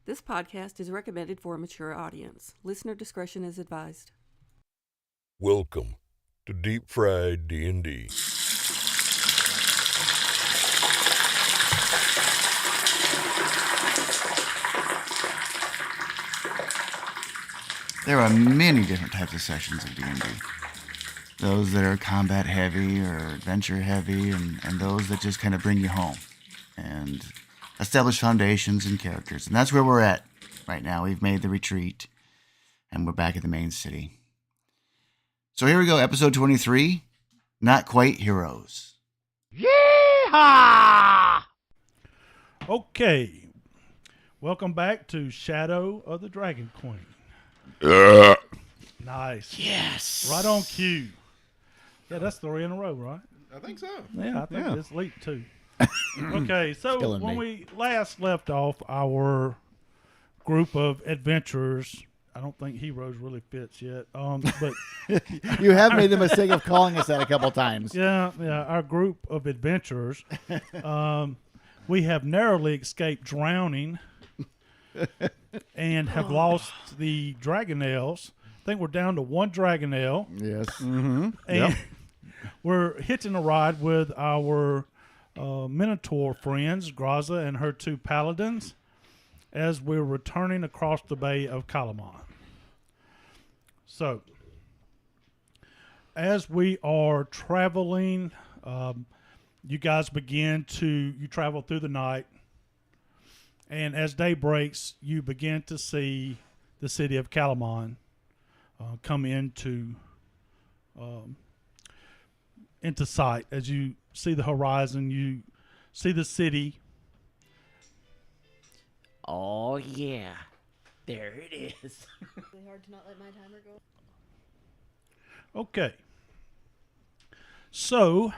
This podcast is recommended for a mature audience. Listener discretion is advised. Welcome to Deep Fried D&D. There are many different types of sessions of D&D. Those that are combat heavy or adventure heavy, and those that just kind of bring you home and establish foundations and characters. And that's where we're at right now. We've made the retreat, and we're back at the main city. So here we go, episode 23, Not Quite Heroes. Yeehaw! Okay, welcome back to Shadow of the Dragon Queen. Nice. Yes. Right on cue. Yeah, that's 3 in a row, right? I think so. Yeah, I think it's leap too. Okay, so when we last left off, our group of adventurers, I don't think heroes really fits yet, but You have made the mistake of calling us that a couple times. yeah, our group of adventurers, we have narrowly escaped drowning and have lost the dragonelles. I think we're down to 1 dragonelle. Yes. And we're hitching a ride with our Minotaur friends, Graza and her 2 paladins, as we're returning across the Bay of Kalamon. So, as we are traveling, you guys you travel through the night, and as day breaks, you begin to see the city of Kalamon come into sight. As you see the horizon, you see the city. Oh, yeah. There it is. Really hard to not let my timer go. Okay. So,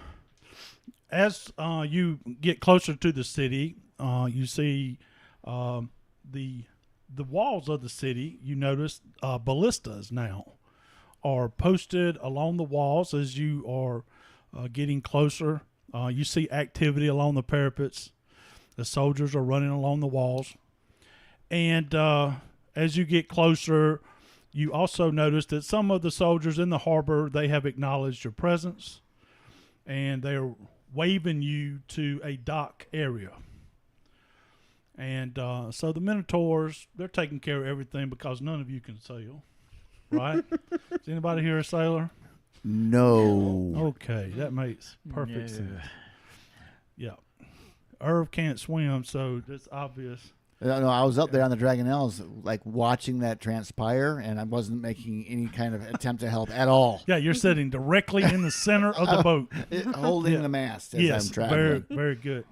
as you get closer to the city, you see the walls of the city. You notice ballistas now are posted along the walls as you are getting closer. You see activity along the parapets. The soldiers are running along the walls. And as you get closer, you also notice that some of the soldiers in the harbor, they have acknowledged your presence, and they're waving you to a dock area. And so the Minotaurs, they're taking care of everything because none of you can sail, right? Is anybody here a sailor? No. Okay, that makes perfect sense. Yeah. Irv can't swim, so it's obvious. No, I was up there on the Dragonelles, like watching that transpire, and I wasn't making any kind of attempt to help at all. Yeah, you're sitting directly in the center of the boat. Holding the mast as I'm traveling. Very good.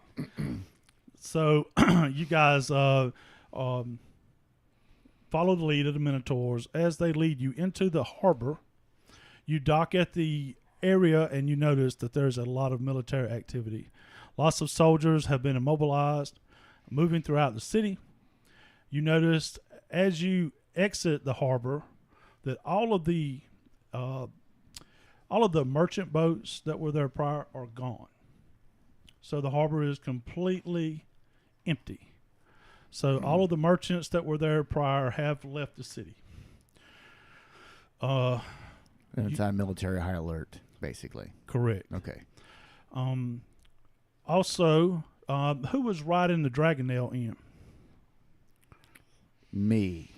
So you guys follow the lead of the Minotaurs. As they lead you into the harbor, you dock at the area, and you notice that there's a lot of military activity. Lots of soldiers have been immobilized, moving throughout the city. You notice as you exit the harbor that all of the merchant boats that were there prior are gone. So the harbor is completely empty. So all of the merchants that were there prior have left the city. And it's on military high alert, basically. Correct. Okay. Also, who was riding the Dragonelle in? Me.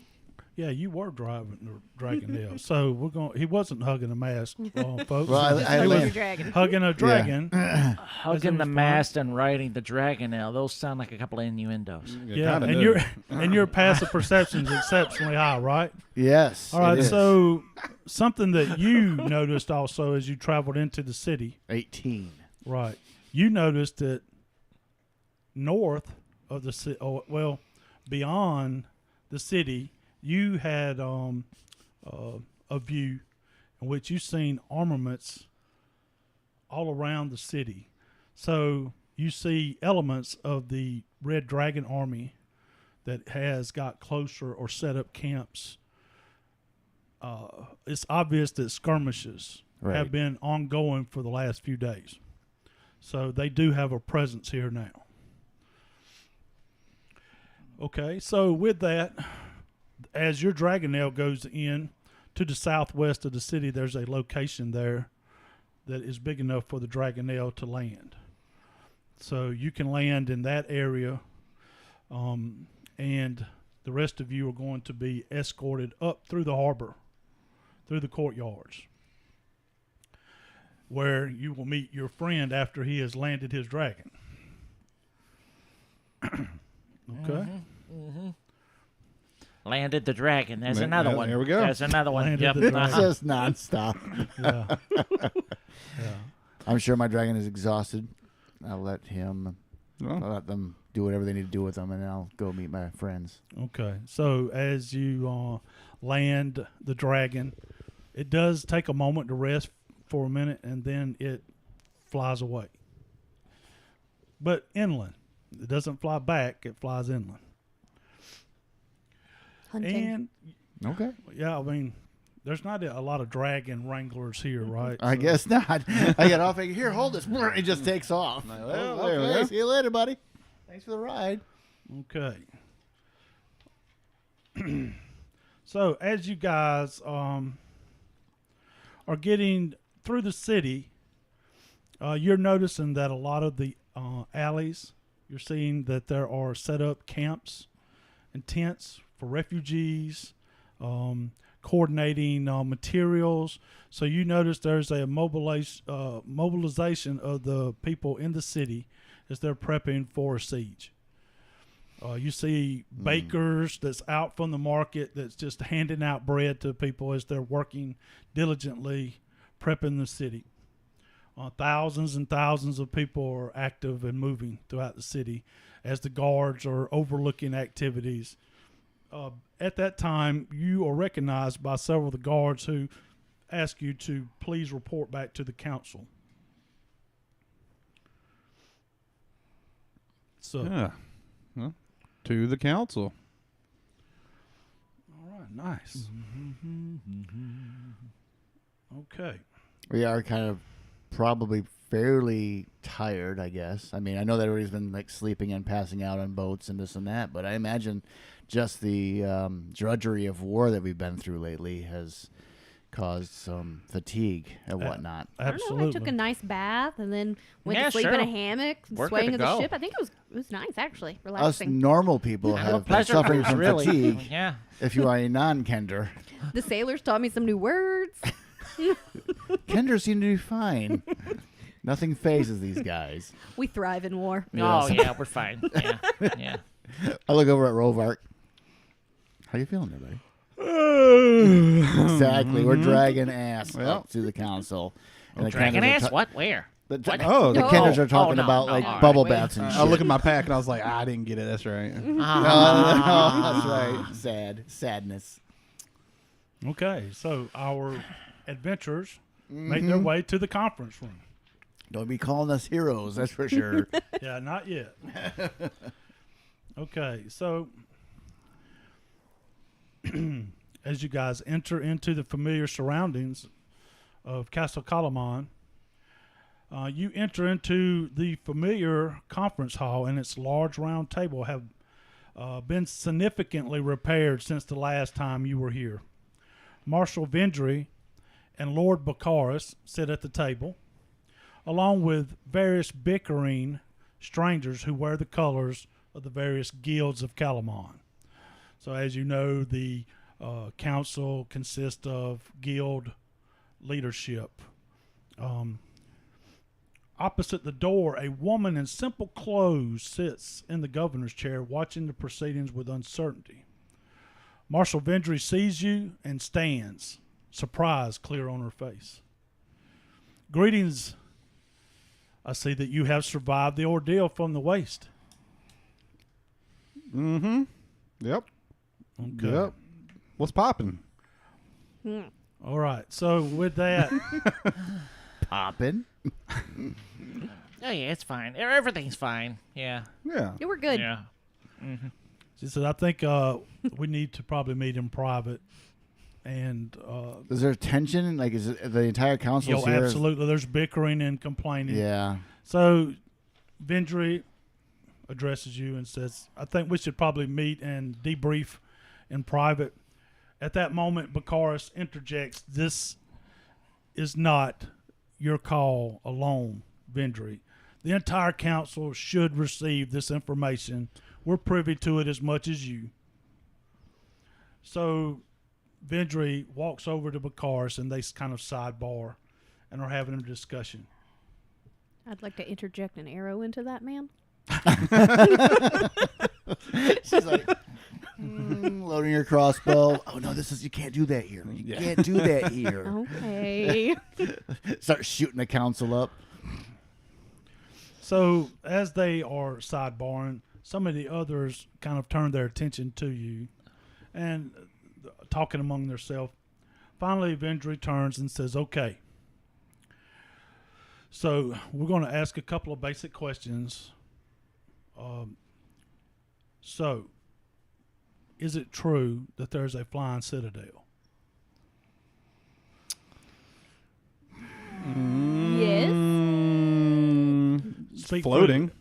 Yeah, you were driving the Dragonelle. So he wasn't hugging a mast, folks. Well, I He was a landed. dragon. Hugging a dragon. Hugging the mast and riding the dragonelle. Those sound like a couple of innuendos. Yeah, and your passive perception is exceptionally high, right? Yes. All right, so something that you noticed also as you traveled into the city. 18. Right. You noticed that north of the city, beyond the city, you had a view in which you've seen armaments all around the city. So you see elements of the Red Dragon Army that has got closer or set up camps. It's obvious that skirmishes have been ongoing for the last few days. So they do have a presence here now. Okay, so with that, as your dragonelle goes in to the southwest of the city, there's a location there that is big enough for the dragonelle to land. So you can land in that area, and the rest of you are going to be escorted up through the harbor, through the courtyards, where you will meet your friend after he has landed his dragon. Okay. Landed the dragon. There's another one. There we go. There's another one. Landed Yep. the dragon. It's just nonstop. Yeah. Yeah. I'm sure my dragon is exhausted. I'll let Well, let them do whatever they need to do with them, and then I'll go meet my friends. Okay. So as you land the dragon, it does take a moment to rest for a minute, and then it flies away. But inland. It doesn't fly back. It flies inland. Hunting. And, Okay. yeah, I mean, there's not a lot of dragon wranglers here, right? I So- guess not. I get off. Here, hold this. It just takes off. well, Oh, there we okay. go. See you later, buddy. Thanks for the ride. Okay. So as you guys are getting through the city, you're noticing that a lot of the alleys, you're seeing that there are set up camps and tents for refugees, coordinating materials. So you notice there's a mobilization of the people in the city as they're prepping for a siege. You see bakers that's out from the market that's just handing out bread to people as they're working diligently prepping the city. Thousands and thousands of people are active and moving throughout the city as the guards are overlooking activities. At that time, you are recognized by several of the guards who ask you to please report back to the council. So, yeah. Well, to the council. all right, nice. Okay. We are kind of probably fairly tired, I guess. I mean, I know that everybody's been like sleeping and passing out on boats and this and that, but I imagine just the drudgery of war that we've been through lately has caused some fatigue and whatnot. I don't know. Absolutely. I took a nice bath and then went Yeah, to sleep sure. in a hammock, We're swaying good of to the go. ship. I think it was nice actually, Us relaxing. normal people Kind of a have been pleasure suffering cruise, from really. fatigue. Yeah. If you are a non-Kender, The sailors taught me some new words. Kender seem to be fine. Nothing phases these guys. We thrive in war. Oh, yeah, we're fine. Yeah. Yeah. I look over at Rovart. How you feeling, everybody? Exactly. We're dragging ass up to the council. And the Dragon Kenders are ass? What? Where? The, Oh, the No. Kenders are talking no, about no, like all right, bubble wait. baths and shit. I look at my pack and I was like, I didn't get it. That's right. That's right. Sadness. Okay, so our adventurers make their way to the conference room. Don't be calling us heroes, that's for sure. Yeah, not yet. Okay, so as you guys enter into the familiar surroundings of Castle Kalaman, you enter into the familiar conference hall, and its large round table have been significantly repaired since the last time you were here. Marshal Vendry and Lord Baccharis sit at the table, along with various bickering strangers who wear the colors of the various guilds of Kalaman. So as you know, the council consists of guild leadership. Opposite the door, a woman in simple clothes sits in the governor's chair watching the proceedings with uncertainty. Marshal Vendry sees you and stands, surprise clear on her face. Greetings. I see that you have survived the ordeal from the waste. Mm-hmm. Yep. Okay. Yep. What's popping? All right. So with that, Poppin'. Oh, yeah, it's fine. Everything's fine. Yeah. Yeah. Yeah, we're good. Yeah. she said, I think we need to probably meet in private. And Is there tension? Like, is it the entire council here? absolutely, there's bickering and complaining. Yeah. So, Vendry, addresses you and says, I think we should probably meet and debrief in private. At that moment, Bakaris interjects, this is not your call alone, Vendry. The entire council should receive this information. We're privy to it as much as you. So Vendry walks over to Bakaris and they kind of sidebar and are having a discussion. I'd like to interject an arrow into that man. She's like, loading your crossbow. Oh no, you can't do that here. You can't do that here. Okay. Start shooting the council up. So as they are sidebarring, some of the others kind of turn their attention to you and talking among themselves. Finally, Vendry turns and says, okay, so we're going to ask a couple of basic questions. So, is it true that there's a flying citadel? Yes. Speak Floating. freely.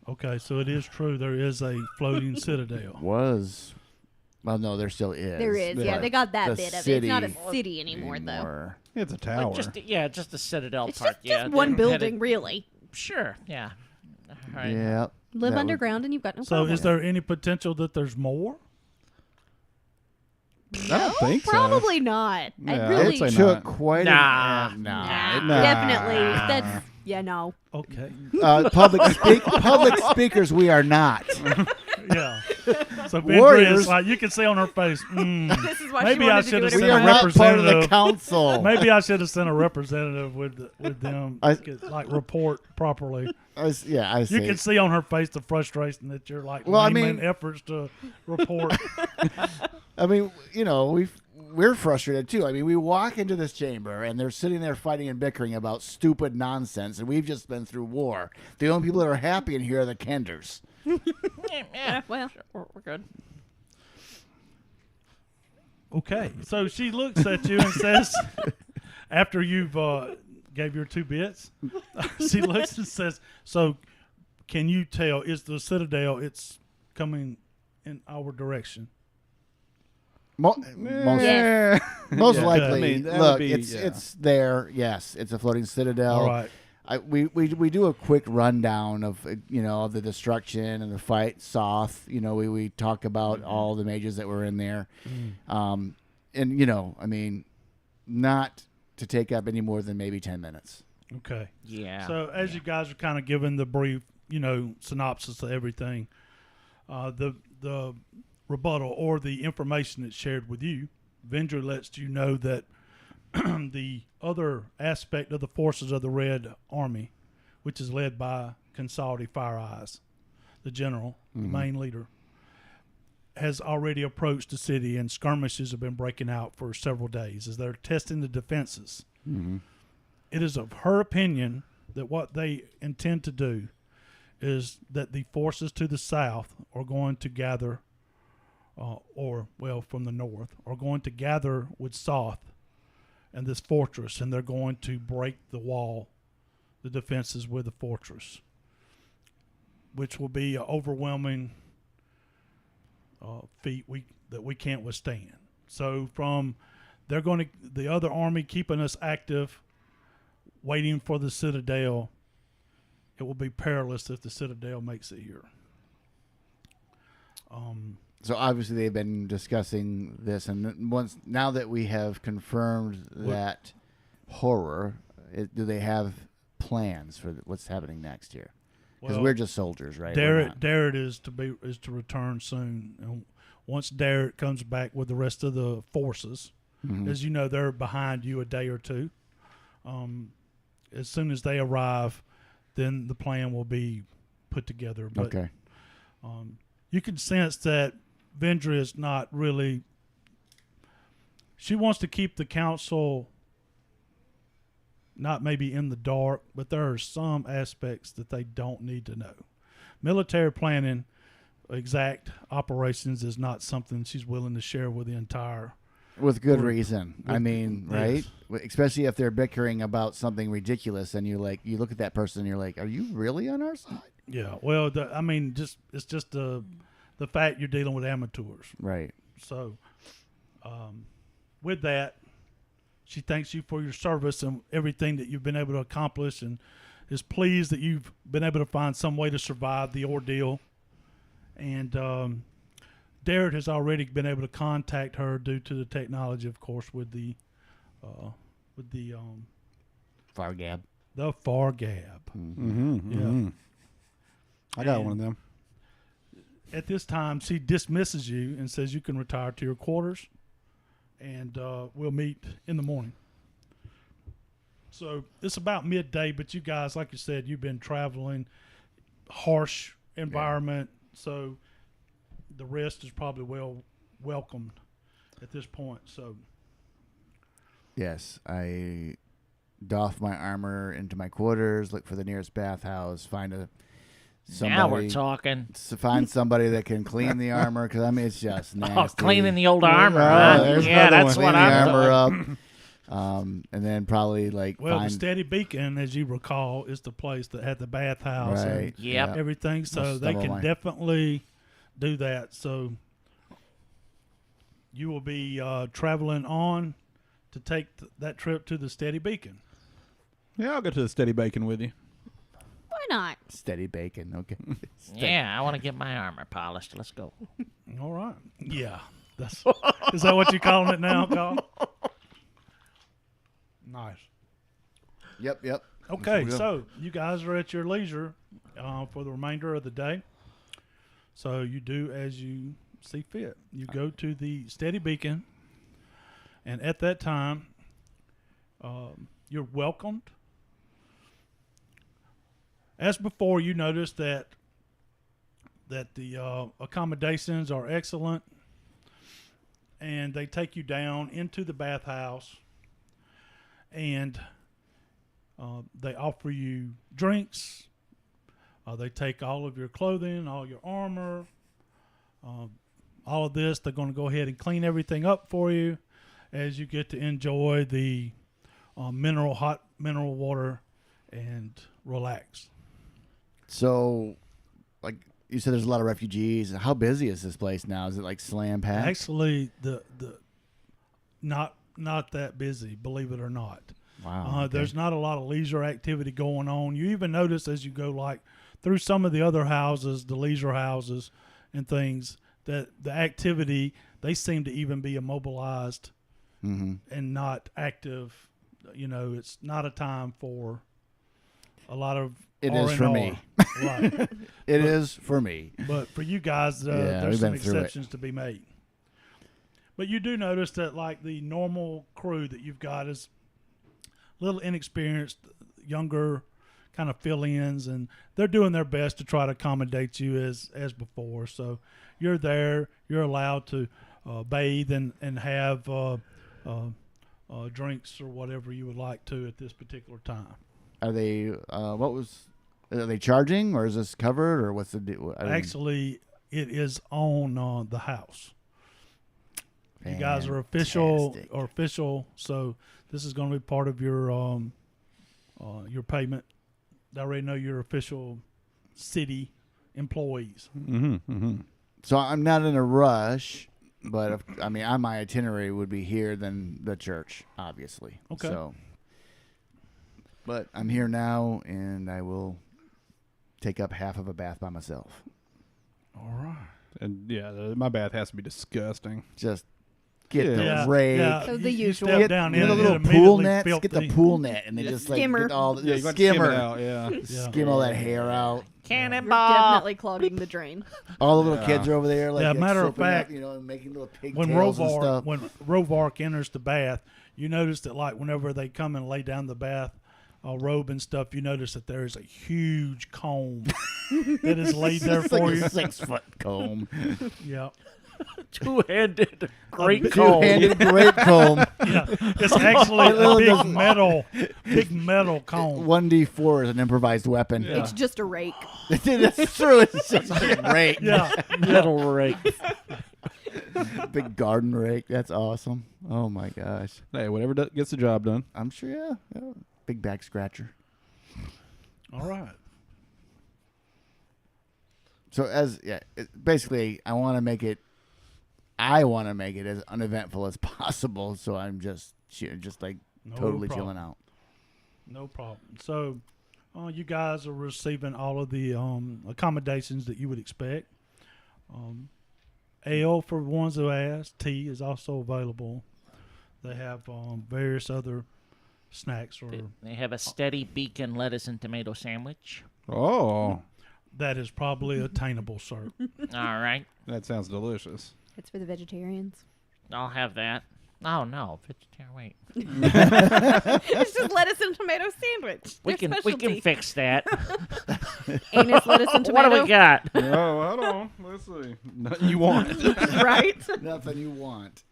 Okay, so it is true there is a floating citadel. Was. Well, no, there still is. There is. Yeah, But they got that the bit of it. It's city not a city anymore, though. anymore. It's a Like tower. just the Citadel It's part. just one they building, had really. Sure, yeah. All right. Yeah. Live that underground and you've got no So problem. is there any potential that there's more? I don't think so. Probably not. Yeah, I I really would say Took not. quite Nah. nah. Nah. definitely. That's no. Okay. Public speakers, we are not. Yeah. So Vendry Warriors. is like, you can see on her face, This is why maybe she I wanted to should do have it sent We a are not part of the representative. council. Maybe I should have sent a representative with them, I- like report properly. I You see. can see on her face the frustration that you're like Well, I laming mean- efforts to report. I mean, we're frustrated too. I mean, we walk into this chamber and they're sitting there fighting and bickering about stupid nonsense, and we've just been through war. The only people that are happy in here are the Kenders. Yeah, Well, sure, we're good. Okay, so she looks at you and says, after you've gave your 2 bits, she looks and says, "So, can you tell? Is the Citadel? It's coming in our direction?" Most Yeah. most Yeah. likely, I mean, that would look, be- it's there. Yes, it's a floating citadel. All right. We do a quick rundown of of the destruction and the fight. Soth, we talk about all the mages that were in there, and I mean, not to take up any more than maybe 10 minutes. Okay. Yeah. So as you guys are kind of giving the brief, synopsis of everything, the rebuttal or the information that's shared with you, Vendry lets you know that the other aspect of the forces of the Red Army, which is led by Consaldi Fire Eyes, the general, the main leader, has already approached the city, and skirmishes have been breaking out for several days as they're testing the defenses. It is of her opinion that what they intend to do is that the forces to the south are going to gather, from the north, are going to gather with Soth and this fortress, and they're going to break the wall, the defenses with the fortress, which will be an overwhelming feat that we can't withstand. So the other army keeping us active, waiting for the Citadel. It will be perilous if the Citadel makes it here. So obviously they've been discussing this, and now that we have confirmed that horror, do they have plans for what's happening next year? Because Well, we're just soldiers, right? We're not. Darrett is to return soon. And once Darrett comes back with the rest of the forces, as you know, they're behind you a day or two. As soon as they arrive, then the plan will be put together. But, Okay. you can sense that Vendry is not really. She wants to keep the council not maybe in the dark, but there are some aspects that they don't need to know. Military planning, exact operations is not something she's willing to share with the entire With good Or- reason. I with- mean, yes. right? Especially if they're bickering about something ridiculous, and you look at that person, and you're like, "Are you really on our side?" Yeah. Well, I mean, it's just the fact you're dealing with amateurs. Right. So, with that, she thanks you for your service and everything that you've been able to accomplish, and is pleased that you've been able to find some way to survive the ordeal. And Darrett has already been able to contact her due to the technology, of course, with the Far gab. the far gab. Mm-hmm. I got one of them. At this time, she dismisses you and says you can retire to your quarters, and we'll meet in the morning. So it's about midday, but you guys, like you said, you've been traveling, harsh environment, so the rest is probably well welcomed at this point. So Yes, I doff my armor into my quarters, look for the nearest bathhouse, find somebody. Now we're talking. Find somebody that can clean the armor, because I mean it's just nasty. Oh, cleaning the old armor. Oh, Huh? there's Yeah, another that's one. what Clean the I'm armor doing. up. And then probably like well, the find Steady Beacon, as you recall, is the place that had the bathhouse and right. Yep. everything, so Most they of can them definitely do that. So you will be traveling on to take that trip to the Steady Beacon. Yeah, I'll go to the Steady Bacon with you. Why not? Steady bacon. Okay. Yeah, I want to get my armor polished. Let's go. All right. Yeah. That's is that what you're calling it now, Carl? Nice. Yep. Okay, we go. so you guys are at your leisure for the remainder of the day. So you do as you see fit. You go to the Steady Beacon, and at that time, you're welcomed. As before, you notice that the accommodations are excellent, and they take you down into the bathhouse, and they offer you drinks. They take all of your clothing, all your armor, all of this. They're going to go ahead and clean everything up for you as you get to enjoy the hot mineral water and relax. So, like you said, there's a lot of refugees. How busy is this place now? Is it like slam packed? Actually, the not that busy, believe it or not. Wow. Okay. There's not a lot of leisure activity going on. You even notice as you go like through some of the other houses, the leisure houses and things, that the activity, they seem to even be immobilized and not active. You know, it's not a time for a lot of It is for me. Right. It is for me. But for you guys, Yeah, there's we've some been through it. exceptions to be made. But you do notice that, like, the normal crew that you've got is a little inexperienced, younger kind of fill-ins, and they're doing their best to try to accommodate you as before. So you're there. You're allowed to bathe and have drinks or whatever you would like to at this particular time. Are they? Are they charging, or is this covered, or what's the deal? Actually, it is on the house. You guys are official, so this is going to be part of your payment. I already know you're official city employees. So I'm not in a rush, but on my itinerary would be here than the church, obviously. Okay. So, but I'm here now, and I will take up half of a bath by myself. All right. And yeah, my bath has to be disgusting. Just get Yeah. the rake. So the you usual. step Get, down get in a it, little it pool immediately net. Get the filthy. pool net, and then just like Skimmer. get all the Yeah, you got to skimmer. skim it out. Yeah. Yeah. Skim all that hair out. You're Cannonball. definitely clogging the drain. All the little kids are over there, like Yeah, matter of soaping up, fact, making little When pigtails and stuff. Rovark enters the bath, you notice that, like, whenever they come and lay down the bath robe and stuff, you notice that there is a huge comb that is laid there It's for like you. a 6-foot comb. Yeah. Two-handed great comb. Two-handed grape comb. Yeah, it's actually a Little big metal cone. 1d4 is an improvised weapon. It's just a rake. That's true. It's just a rake. Yeah, Metal rake. Big garden rake. That's awesome. Oh my gosh. Hey, whatever gets the job done. I'm sure. Yeah. Big back scratcher. All right. So basically, I want to make it as uneventful as possible. So I'm just like totally problem. chilling out. No problem. So, you guys are receiving all of the accommodations that you would expect. Ale for ones who ask. Tea is also available. They have various other snacks. They have a steady beacon lettuce and tomato sandwich. Oh, That is probably attainable, sir. All right. that sounds delicious. It's for the vegetarians. I'll have that. Oh, no. Vegetarian. Wait. It's just lettuce and tomato sandwich. We can fix that. Anus, lettuce, and What tomato. do we got? Oh, hold on. Let's see. Nothing you want. Right? Nothing you want.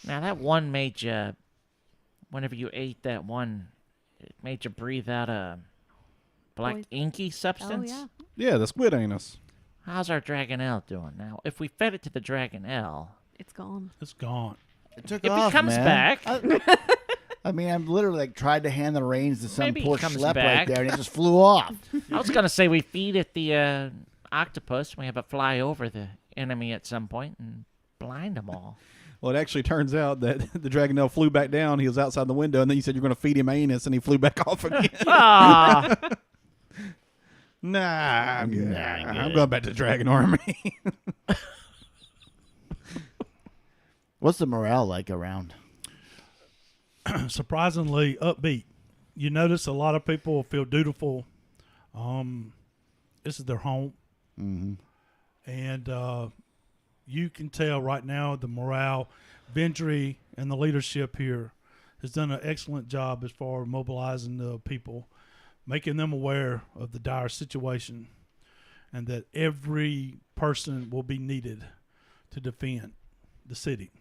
Now, that one made you, whenever you ate that one, it made you breathe out a black Poison. inky Oh, substance. yeah. Yeah, the squid anus. How's our Dragonelle doing now? If we fed it to the Dragonelle, It's gone. It's gone. It took if off, he comes man. back, I mean, I've literally tried to hand the reins to some Maybe he poor comes schlep right back. there, and it just flew off. I was going to say we feed it the octopus. We have it fly over the enemy at some point and blind them all. Well, it actually turns out that the Dragonelle flew back down. He was outside the window, and then you said you're going to feed him anus, and he flew back off again. Ah, Nah, I'm good. Nah, I'm good. going back to Dragon Army. What's the morale like around? Surprisingly upbeat. You notice a lot of people feel dutiful. This is their home. Mm-hmm. And you can tell right now the morale, Vendry and the leadership here has done an excellent job as far as mobilizing the people, making them aware of the dire situation, and that every person will be needed to defend the city.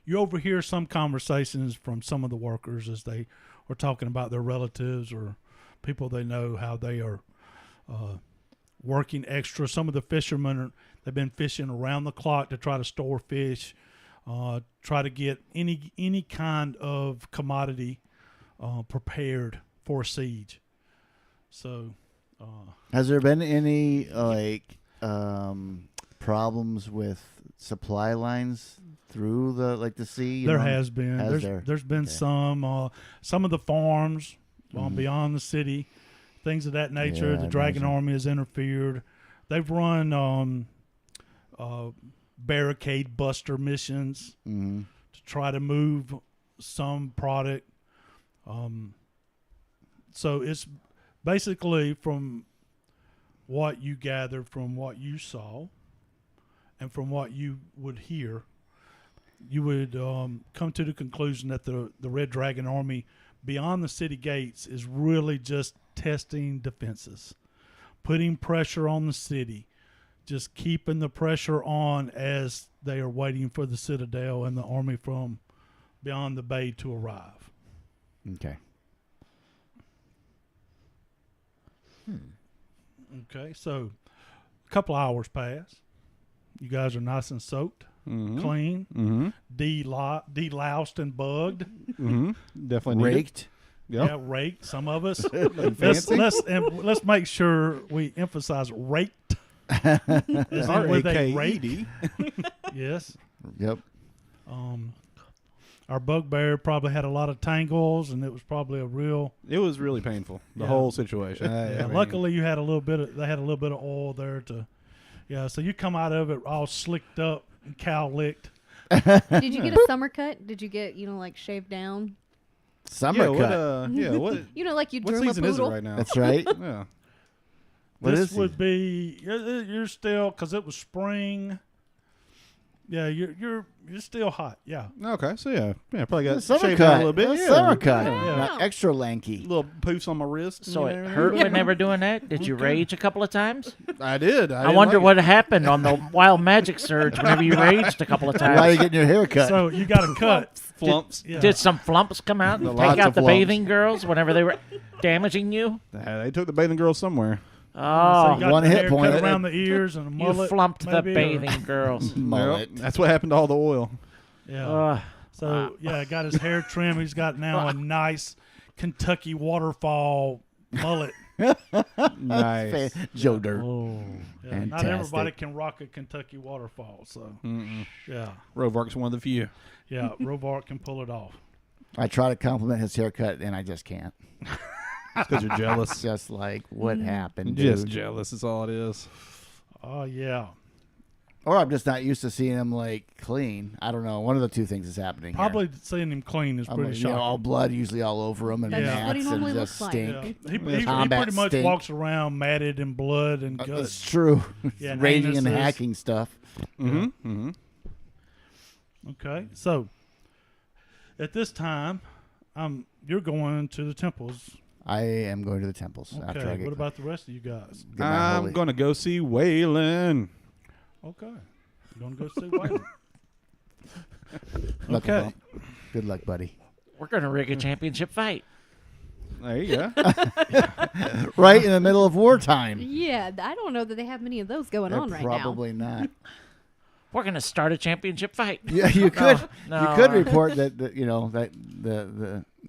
You overhear some conversations from some of the workers as they are talking about their relatives or people they know, how they are working extra. Some of the fishermen, they've been fishing around the clock to try to store fish, try to get any kind of commodity prepared for a siege. So, Has there been any problems with supply lines through the sea? you there know? has been. Has There's been Okay. some of the farms Mhm. beyond the city, things of that nature. Yeah, the I Dragon imagine. Army has interfered. They've run barricade buster missions Mm-hmm. to try to move some product. So it's basically from what you gathered, from what you saw, and from what you would hear, you would come to the conclusion that the Red Dragon Army beyond the city gates is really just testing defenses, putting pressure on the city, just keeping the pressure on as they are waiting for the Citadel and the army from beyond the bay to arrive. Okay. Okay, so a couple hours pass. You guys are nice and soaked, Mm-hmm. clean, Mm-hmm. deloused and bugged. Mm-hmm. Definitely needed. Raked. Yep. Yeah, raked. Some of us. Fancy. let's make sure we emphasize raked. As in with a rake. R-A-K-E-D. Yes. Yep. Our bugbear probably had a lot of tangles, and it was probably a real. It was really painful, the Yeah. whole situation. Yeah, I mean, luckily, you had a little bit of. They had a little bit of oil there to. Yeah, so you come out of it all slicked up and cow licked. Did you get a summer cut? Did you get, like shaved down? Summer yeah, cut. what Like you what drew a season is it poodle? right now? That's right. Yeah. What This is would he? be. You're still, because it was spring. Yeah, you're still hot. Yeah. Okay, so yeah, probably got Summer shaved down cut. a little bit. That's Yeah. summer cut. Yeah. Not extra lanky. Little poofs on my wrist. So and it everything. hurt whenever doing that? Did you rage a couple of times? I did. I wonder like what happened on the wild magic surge whenever you raged a couple of Why are you times. getting your hair cut? So you got a cut. flumps. Yeah. Did some flumps come out and Lots take out of the flumps. bathing girls whenever they were damaging you? They took the bathing girls somewhere. So Oh, you got one the hit hair point. cut around the ears and a you mullet. flumped the maybe, or- bathing girls. Mullet. Yep, that's what happened to all the oil. Yeah. So got his hair trimmed. He's got now a nice Kentucky waterfall mullet. Nice. Joe Dirt. Yeah, not Fantastic. everybody can rock a Kentucky waterfall. So yeah, Rovark's one of the few. yeah, Rovark can pull it off. I try to compliment his haircut, and I just can't. Because you're It's jealous. just like, what happened, Just dude? jealous is all it is. Oh yeah, Or I'm just not used to seeing him like clean. I don't know. One of the two things is happening. here. probably seeing him clean is I'm pretty like, you know, shocking. all blood usually all over him and That's Yeah. what he gnats and normally just looks like. stink. Yeah. He Combat pretty much stink. walks around matted in blood and guts. That's true. Yeah, and Raging and anuses. hacking stuff. Mm-hmm. Okay, so at this time, you're going to the temples. I am going to the temples after I Okay, get, what about the rest of you guys? get my I'm holy- going to go see Waylon. Okay, you're gonna go see Wayne. knuckle Okay. bump. Good luck, buddy. We're gonna rig a championship fight. There you go. Right in the middle of wartime. Yeah, I don't know that they have many of those going on right Probably not. We're gonna start a championship fight. Yeah, you could. No, you could report that you know that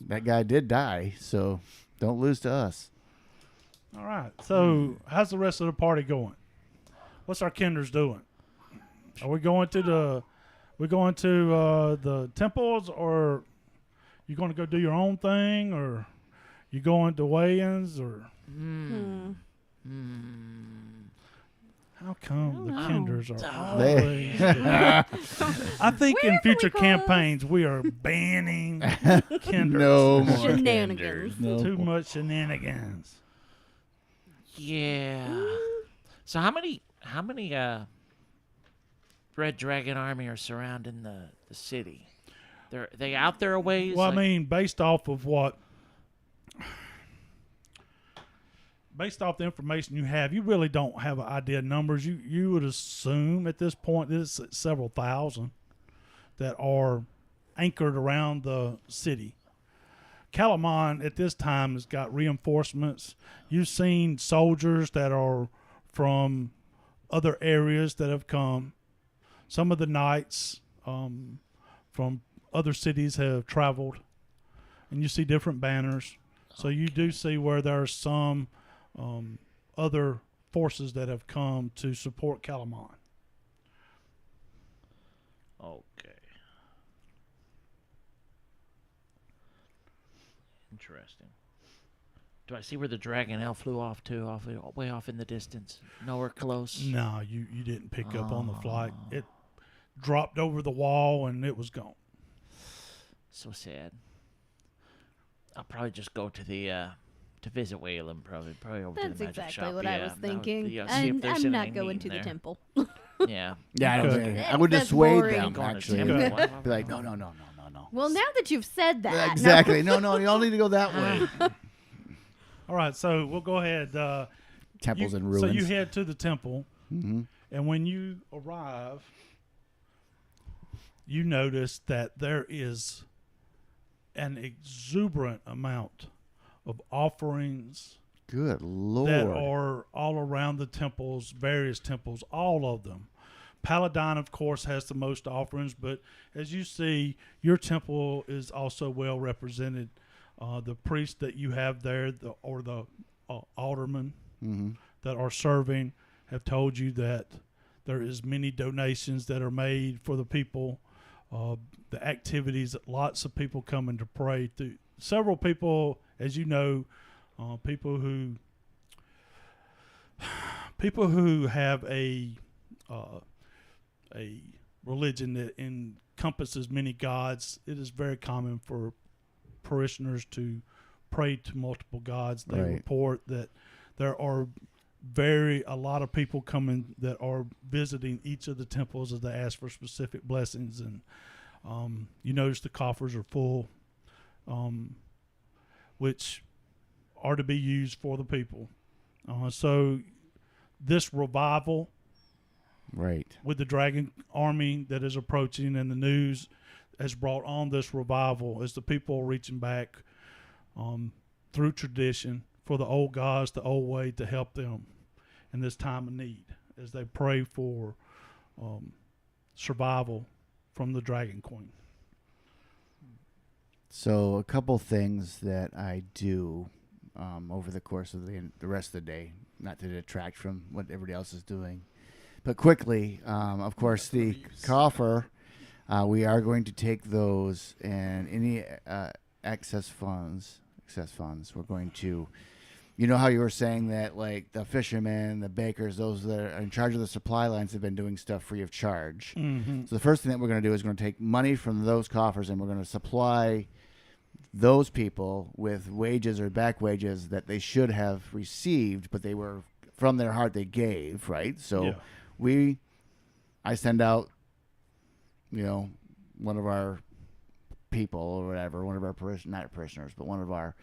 that guy did die. So don't lose to us. All right. So, how's the rest of the party going? What's our kinders doing? Are we going to the temples, or you going to go do your own thing, or you going to weigh-ins, or how come the kinders are always? I think in Where can future we call? campaigns we are banning kinders. No more Shenanigans. No. Too much shenanigans. Yeah. So how many Red Dragon Army are surrounding the city? They out there a ways? Well, Like- I mean, based off the information you have, you really don't have an idea of numbers. You would assume at this point there's several thousand that are anchored around the city. Calamon at this time has got reinforcements. You've seen soldiers that are from other areas that have come. Some of the knights from other cities have traveled, and you see different banners. So you do see where there are some other forces that have come to support Calamon. Okay. Interesting. Do I see where the Dragonelle flew off to? Way off in the distance. Nowhere close. No, you didn't pick up on the flight. It dropped over the wall and it was gone. So sad. I'll probably just go to the to visit Waylon. Probably over to That's the magic exactly shop. what I yeah, was that thinking. see if And there's I'm not anything going neat to in the there. temple. Yeah. Yeah, I don't Okay. think I would That's dissuade boring. them. Going to Actually, temple. be like, no. Well, now that you've said that, no. Exactly. No, you all need to go that way. All right, so we'll go ahead. Temples You- and ruins. So you head to the temple, Mm-hmm. and when you arrive, you notice that there is an exuberant amount of offerings Good Lord. that are all around the temples, various temples, all of them. Paladine, of course, has the most offerings, but as you see, your temple is also well represented. The priests that you have there, the aldermen Mm-hmm. that are serving, have told you that there is many donations that are made for the people. The activities, lots of people coming to pray. Several people, as you know, people who have a religion that encompasses many gods. It is very common for parishioners to pray to multiple gods. They Right. report that there are a lot of people coming that are visiting each of the temples as they ask for specific blessings, and you notice the coffers are full, which are to be used for the people. So this revival Right. with the dragon army that is approaching, and the news has brought on this revival as the people are reaching back through tradition for the old gods, the old way, to help them in this time of need as they pray for survival from the Dragon Queen. So a couple things that I do over the course of the rest of the day, not to detract from what everybody else is doing, but quickly, of course, the coffer, we are going to take those and any excess funds, we're going to, you know how you were saying that like the fishermen, the bakers, those that are in charge of the supply lines have been doing stuff free of charge. Mm-hmm. So the first thing that we're going to do is going to take money from those coffers and we're going to supply those people with wages or back wages that they should have received, but they were from their heart they gave, right? So I send out, one of our people or whatever, one of our not parishioners, but one of our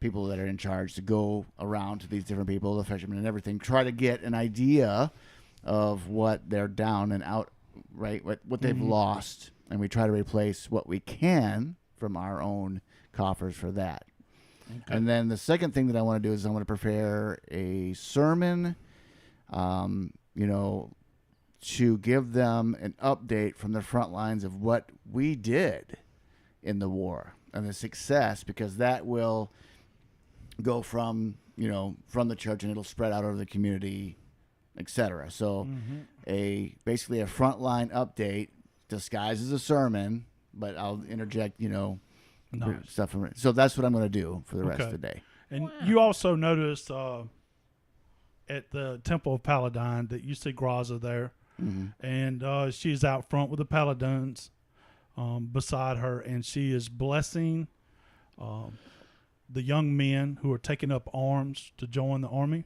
people that are in charge to go around to these different people, the fishermen and everything, try to get an idea of what they're down and out, right? What they've lost, and we try to replace what we can from our own coffers for that. Okay. And then the second thing that I want to do is I want to prepare a sermon, to give them an update from the front lines of what we did in the war and the success, because that will go from the church and it'll spread out over the community, etc. So basically a frontline update disguised as a sermon, but I'll interject, stuff from it. So that's what I'm going to do for the rest of the day. And you also noticed at the Temple of Paladine that you see Graza there, and she's out front with the paladins beside her, and she is blessing the young men who are taking up arms to join the army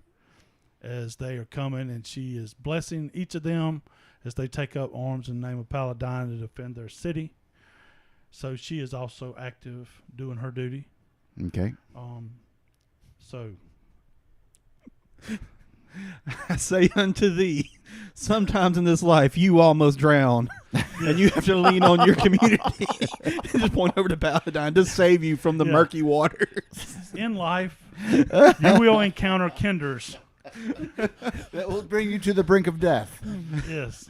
as they are coming, and she is blessing each of them as they take up arms in the name of Paladine to defend their city. So she is also active doing her duty. Okay. So I say unto thee, sometimes in this life you almost drown, and you have to lean on your community. Just point over to Paladine to save you from the murky waters. In life, you will encounter kinders. That will bring you to the brink of death. Yes.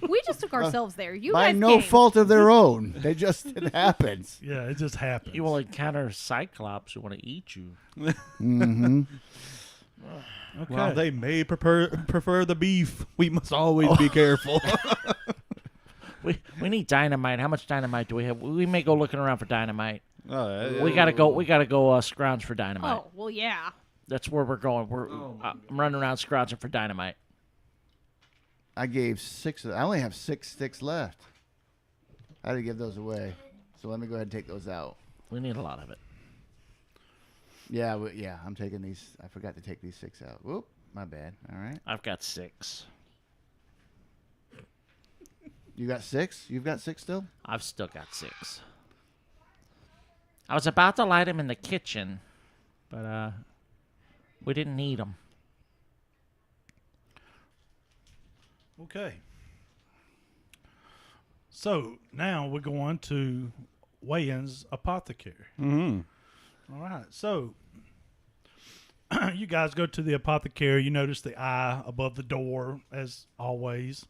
We just took ourselves there. You by guys no came. fault of their own. It happens. Yeah, it just happens. You will encounter Cyclops who want to eat you. Mm-hmm. Okay. While they may prefer the beef, we must always be careful. We need dynamite. How much dynamite do we have? We may go looking around for dynamite. We gotta go scrounge for dynamite. Oh, well, yeah. That's where we're going. I'm running around scrounging for dynamite. I gave 6. I only have 6 sticks left. I had to give those away. So let me go ahead and take those out. We need a lot of it. Yeah, I'm taking these. I forgot to take these 6 out. Whoop, my bad. All right. I've got 6. You got 6? You've got 6 still? I've still got 6. I was about to light them in the kitchen, but we didn't need them. Okay. So now we're going to Wayne's Apothecary. Mm-hmm. All right. So you guys go to the apothecary. You notice the eye above the door, as always.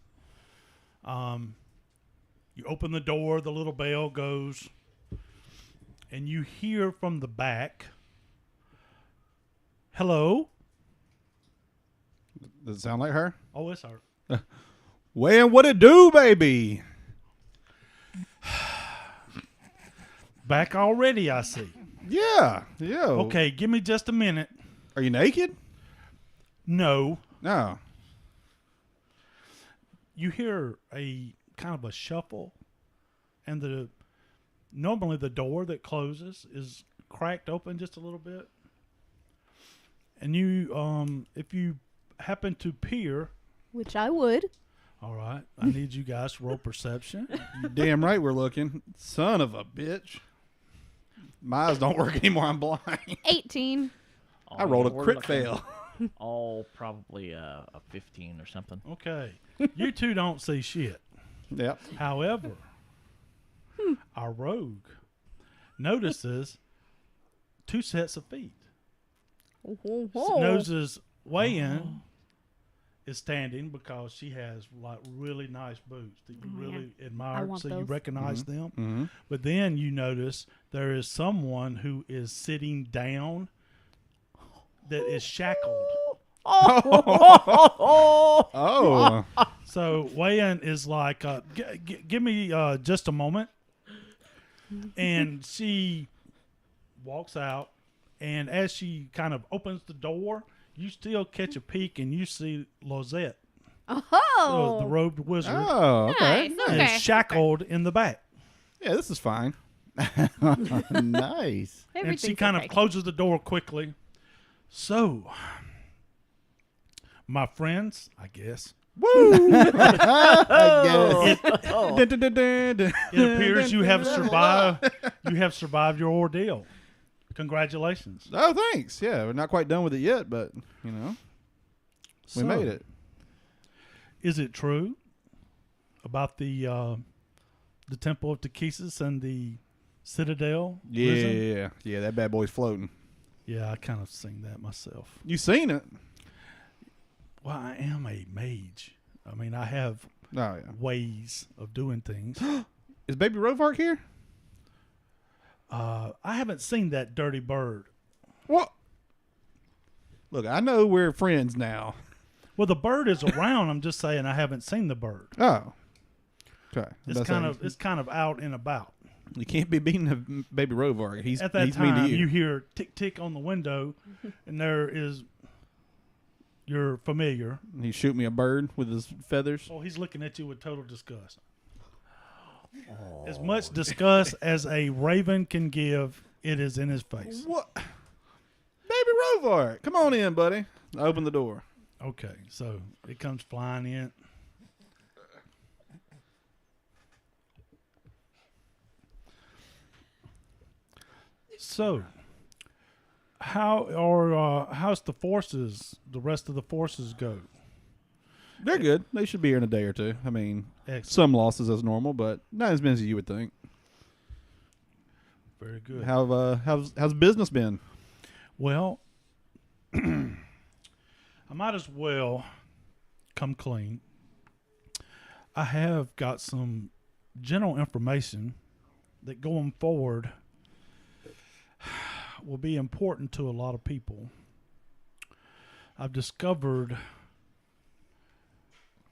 You open the door, the little bell goes, and you hear from the back, "Hello." Does it sound like her? Oh, it's her. Well, what it do, baby? Back already, I see. Yeah. Okay, give me just a minute. Are you naked? No. No. You hear a kind of a shuffle, and normally the door that closes is cracked open just a little bit. And you, if you happen to peer, Which I would. all right, I need you guys to roll perception. You damn right we're looking. Son of a bitch. My eyes don't work anymore. I'm blind. 18. I rolled a We're crit looking- fail. Probably a 15 or something. Okay, you two don't see shit. Yep. However, our rogue notices 2 sets of feet. Oh. Notices Wayan is standing because she has like really nice boots that you Oh, really I admire, want so you those. recognize them. Mm-hmm. But then you notice there is someone who is sitting down that is shackled. Oh. So Wayan is like, give me just a moment. And she walks out, and as she kind of opens the door, you still catch a peek, and you see Lozette, Oh, the robed wizard, Oh, okay. nice. Okay. is shackled in the back. Yeah, this is fine. Nice. And she Everything's kind okay. of closes the door quickly. So, my friends, I guess, I guess. it appears you have survived. You have survived your ordeal. Congratulations. Oh, thanks. Yeah, we're not quite done with it yet, but we So, made it. Is it true about the Temple of Tekesis and the Citadel? prison? Yeah. That bad boy's floating. Yeah, I kind of seen that myself. You seen it? Well, I am a mage. I mean, I have Oh yeah. ways of doing things. Is Baby Rovark here? I haven't seen that dirty bird. What? Look, I know we're friends now. Well, the bird is around. I'm just saying I haven't seen the bird. Oh. Okay. It's kind of out and about. You can't be beating a Baby Rovark. He's At that he's mean time, to you you. hear tick tick on the window, and there is your familiar. He shoot me a bird with his feathers. Oh, he's looking at you with total disgust. As much disgust as a raven can give, it is in his face. What? Baby Rovark, come on in, buddy. I open the door. Okay, so it comes flying in. So, how's the forces? The rest of the forces go? They're good. They should be here in a day or two. I mean, Excellent. some losses as normal, but not as many as you would think. Very good. How's business been? Well, I might as well come clean. I have got some general information that going forward will be important to a lot of people. I've discovered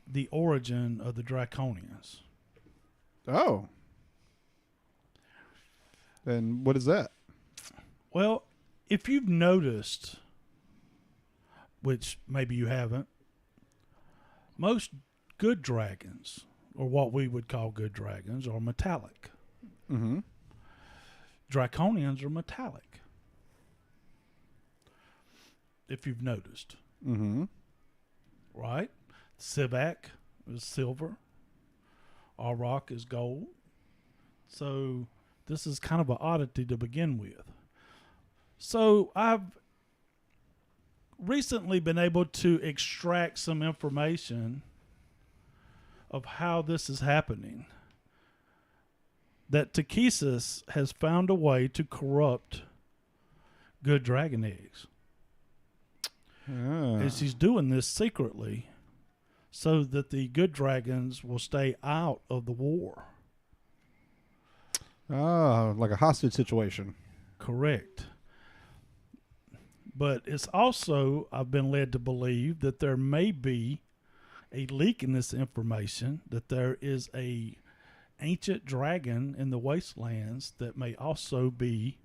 the origin of the Draconians. Oh. And what is that? Well, if you've noticed, which maybe you haven't, most good dragons, or what we would call good dragons, are metallic. Mm-hmm. Draconians are metallic. If you've noticed, Mm-hmm. right? Sivak is silver. Auroch is gold. So this is kind of an oddity to begin with. So I've recently been able to extract some information of how this is happening. That Tekesis has found a way to corrupt good dragon eggs. And she's doing this secretly so that the good dragons will stay out of the war. Oh, like a hostage situation. Correct. But it's also, I've been led to believe that there may be a leak in this information, that there is a ancient dragon in the wastelands that may also be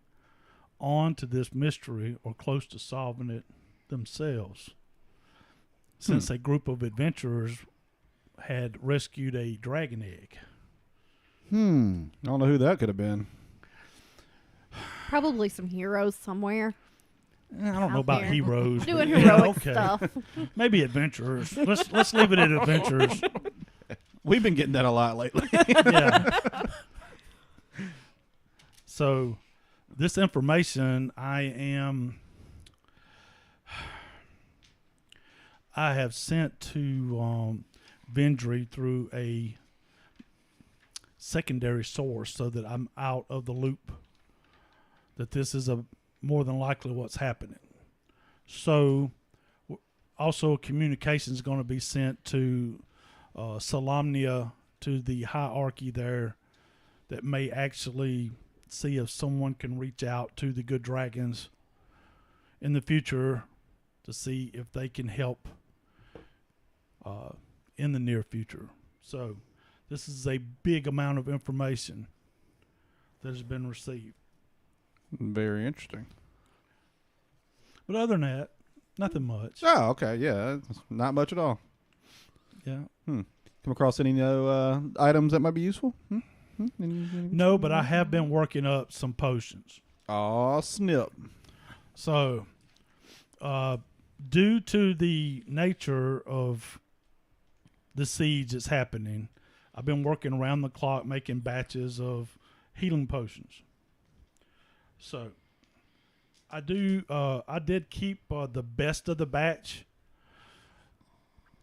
on to this mystery or close to solving it themselves, since a group of adventurers had rescued a dragon egg. I don't know who that could have been. Probably some heroes somewhere I don't know Out about there. heroes. doing but heroic okay. stuff. Maybe adventurers. Let's leave it at adventurers. We've been getting that a lot lately. Yeah. So, this information I have sent to Vendry through a secondary source so that I'm out of the loop. That this is more than likely what's happening. So, also, communication is going to be sent to Solamnia, to the hierarchy there, that may actually see if someone can reach out to the good dragons in the future to see if they can help in the near future. So this is a big amount of information that has been received. Very interesting. But other than that, nothing much. Oh, okay. Yeah, it's not much at all. Yeah. Come across any items that might be useful? Any- No, but I have been working up some potions. Aw, snip. So, due to the nature of the siege that's happening, I've been working around the clock making batches of healing potions. So, I did keep the best of the batch.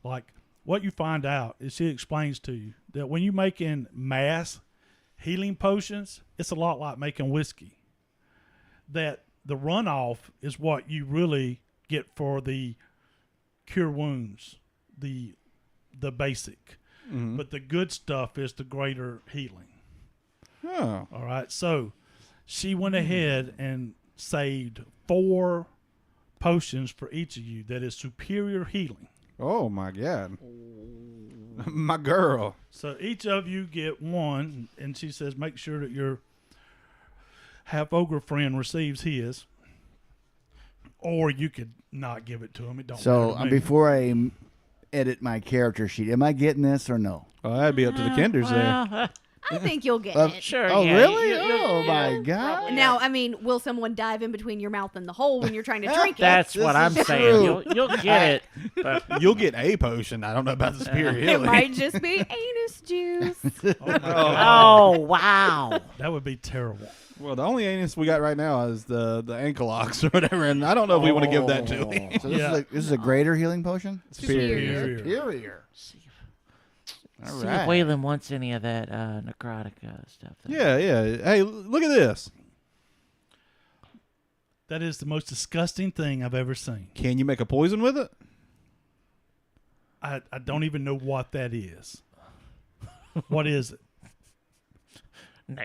Like, what you find out is she explains to you that when you're making mass healing potions, it's a lot like making whiskey. That the runoff is what you really get for the cure wounds, the basic. Mm-hmm. But the good stuff is the greater healing. Oh. All right. So she went ahead and saved 4 potions for each of you that is superior healing. Oh, my God. My girl. So each of you get 1, and she says make sure that your half ogre friend receives his, or you could not give it to him. It don't So matter to me. before I edit my character sheet, am I getting this or no? Oh, that'd be up to the Kenders there. Well, I think you'll get it. sure. Oh, yeah, really? you- Oh, my God. Now, I mean, will someone dive in between your mouth and the hole when you're trying to drink it? That's This what I'm is saying. true. You'll get it. But You'll get a potion. I don't know about the superior It healing. might just be anus juice. oh wow. That would be terrible. Well, the only anus we got right now is the ankle locks or whatever, and I don't know if we want to give that to him. So this, Yeah. this is a greater healing potion? Superior. Superior. All See right. if Waylon wants any of that necrotic stuff. Yeah, yeah. Hey, look at this. That is the most disgusting thing I've ever seen. Can you make a poison with it? I don't even know what that is. What is it?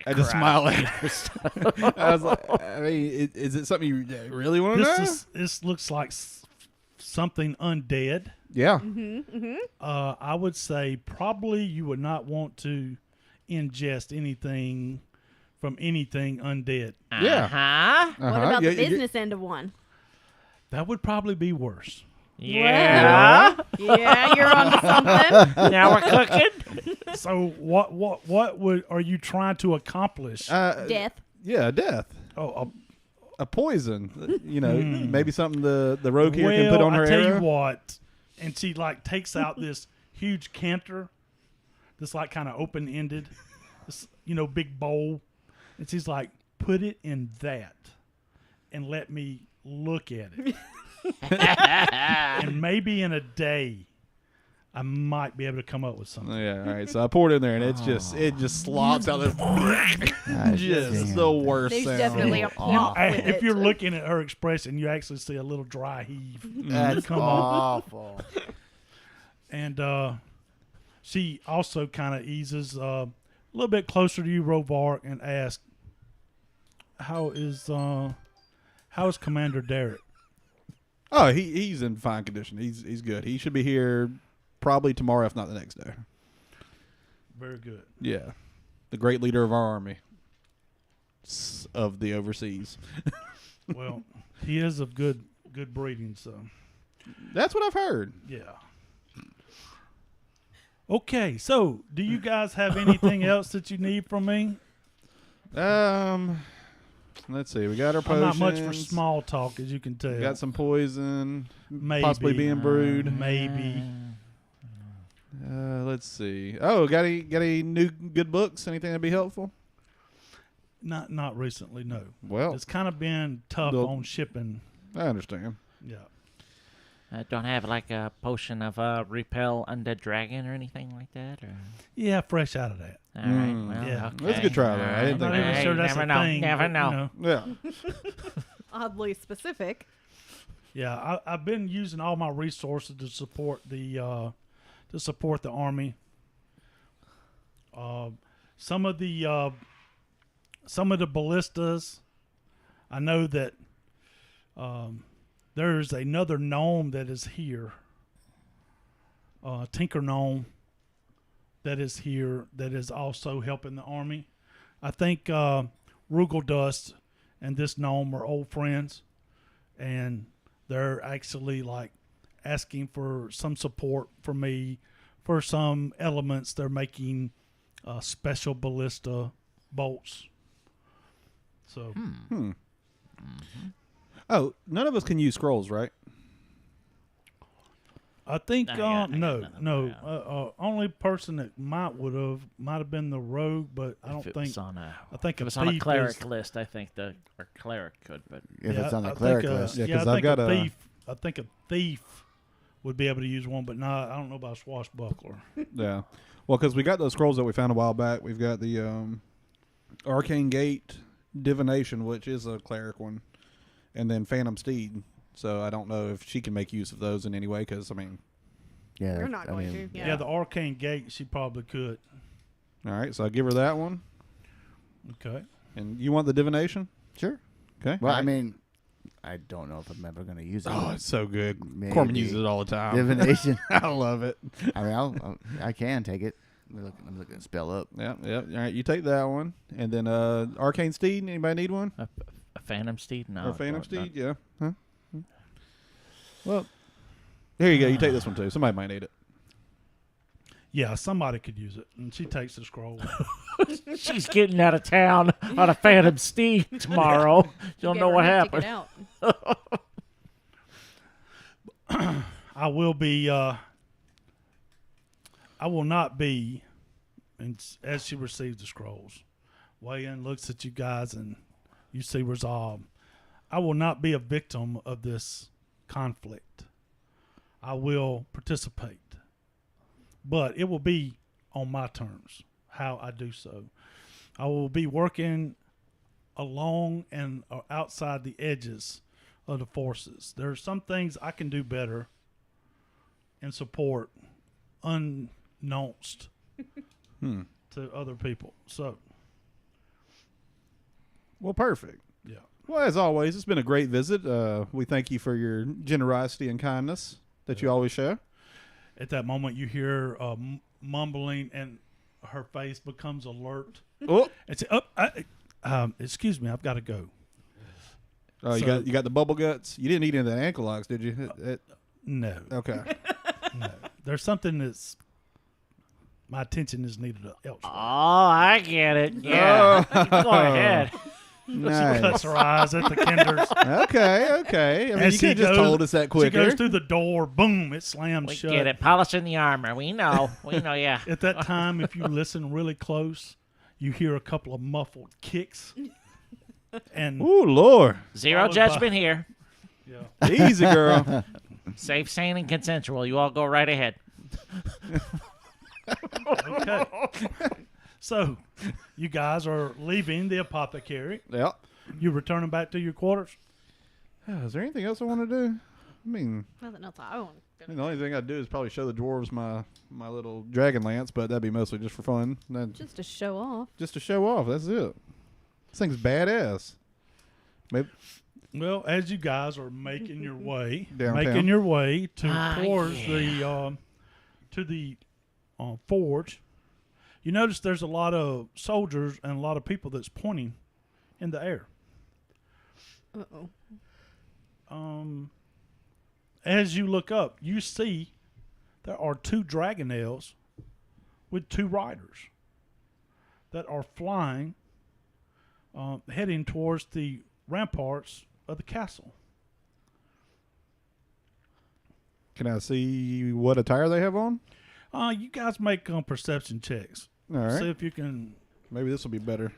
I just smile at her. I was like, I mean, is it something you really want to know? This looks like something undead. Yeah. I would say probably you would not want to ingest anything from anything undead. Yeah. Uh-huh. What about Yeah, the business end of one? That would probably be worse. Yeah. Yeah, you're onto something. Now we're cooking. So what are you trying to accomplish? Death. Yeah, death. Oh, A poison. You know, maybe something the rogue here can well, put on her I tell arrow. you what, and she like takes out this huge canter, this like kind of open ended, this big bowl, and she's like, put it in that, and let me look at it, and maybe in a day, I might be able to come up with something. Yeah, all right. So I poured it in there, and it just slops out. This just the worst There's sound. definitely a plot with If it. you're looking at her expression, you actually see a little dry heave. That's Come on. awful. And she also kind of eases a little bit closer to you, Rovark, and asks, "How is Commander Derek?" Oh, he's in fine condition. He's good. He should be here probably tomorrow, if not the next day. Very good. Yeah, the great leader of our army of the overseas. Well, he is of good breeding, so That's what I've heard. yeah. Okay, so do you guys have anything else that you need from me? Let's see. We got our I'm potions. not much for small talk, as you can tell. We got some poison, Maybe. possibly being brewed. Maybe. Let's see. Oh, got any new good books? Anything that'd be helpful? Not recently, no. Well, It's kind of been tough Well- on shipping. I understand. Yeah. Don't have like a potion of repel undead dragon or anything like that, or Yeah, fresh out of that. all right. Well, Yeah. okay. That's a good try, though. I all didn't right. think I'm not even Hey, sure that's never a know. thing. Never but, know. Yeah. Oddly specific. Yeah, I've been using all my resources to support the Army. Some of the ballistas, I know that there's another gnome that is here, Tinker Gnome, that is here that is also helping the Army. I think Rugal Dust and this gnome are old friends, and they're actually like asking for some support from me for some elements. They're making special ballista bolts. So, Oh, none of us can use scrolls, right? I think I got no. nothing. Only person that might have been the rogue, but I don't If it think. was on a, I think if it was a on a thief cleric is- list, I think our cleric could, but If it's on the I cleric think, list. Yeah, yeah, 'cause I I've think got a a- thief. I think a thief would be able to use one, but I don't know about swashbuckler. Yeah. Well, because we got those scrolls that we found a while back. We've got the Arcane Gate Divination, which is a cleric one, and then Phantom Steed. So I don't know if she can make use of those in any way, because, I mean... Yeah, You're not going to. Yeah. The arcane gate, she probably could. All right, so I'll give her that one. Okay. And you want the Divination? Sure. Okay. Well, All I right. mean, I don't know if I'm ever going to use it. Oh, it's so good. Maybe. Corman uses it all the time. Divination. I love it. I mean, I can take it. I'm looking to spell up. Yeah. All right, you take that one. And then Arcane Steed, anybody need one? a phantom steed? No. Or Phantom don't- Steed? Yeah. Huh? Well, here you go. You take this one, too. Somebody might need it. Yeah, somebody could use it, and she takes the scroll. She's getting out of town on a phantom steed tomorrow. You don't Get know her what a happened. ticket out. I will be. I will not be. And as she receives the scrolls, Wayan looks at you guys, and you see resolve. I will not be a victim of this conflict. I will participate, but it will be on my terms. How I do so, I will be working along and outside the edges of the forces. There are some things I can do better and support unknowns to other people. So, Well, perfect. yeah. Well, as always, it's been a great visit. We thank you for your generosity and kindness that you always show. At that moment, you hear mumbling, and her face becomes alert. Oh, And say, excuse me, I've got to go. you So- got the bubble guts. You didn't eat any of that ankle locks, did you? No, Okay. no. There's something that's my attention is needed elsewhere. Oh, I get it. Yeah. Go ahead. She Nice. cuts her eyes at the kinders. Okay. I mean, you she could have just told us that She quicker. goes through the door. Boom! It slams We shut. get it. Polishing the armor. We know. Yeah. At that time, if you listen really close, you hear a couple of muffled kicks. And Ooh, Lord. Zero Followed by- judgment here. yeah, Easy, girl. Safe, sane, and consensual. You all go right ahead. okay. So, you guys are leaving the apothecary. Yep. You're returning back to your quarters. Is there anything else I want to do? I mean, Nothing else I want. the only thing I'd do is probably show the dwarves my little dragon lance, but that'd be mostly just for fun. Just to show off. Just to show off. That's it. This thing's badass. Maybe Well, as you guys are making your way, Downtown. towards the forge, you notice there's a lot of soldiers and a lot of people that's pointing in the air. Uh-oh. As you look up, you see there are two dragonels with two riders that are flying, heading towards the ramparts of the castle. Can I see what attire they have on? You guys make perception checks. All right. See if you can. Maybe this will be better.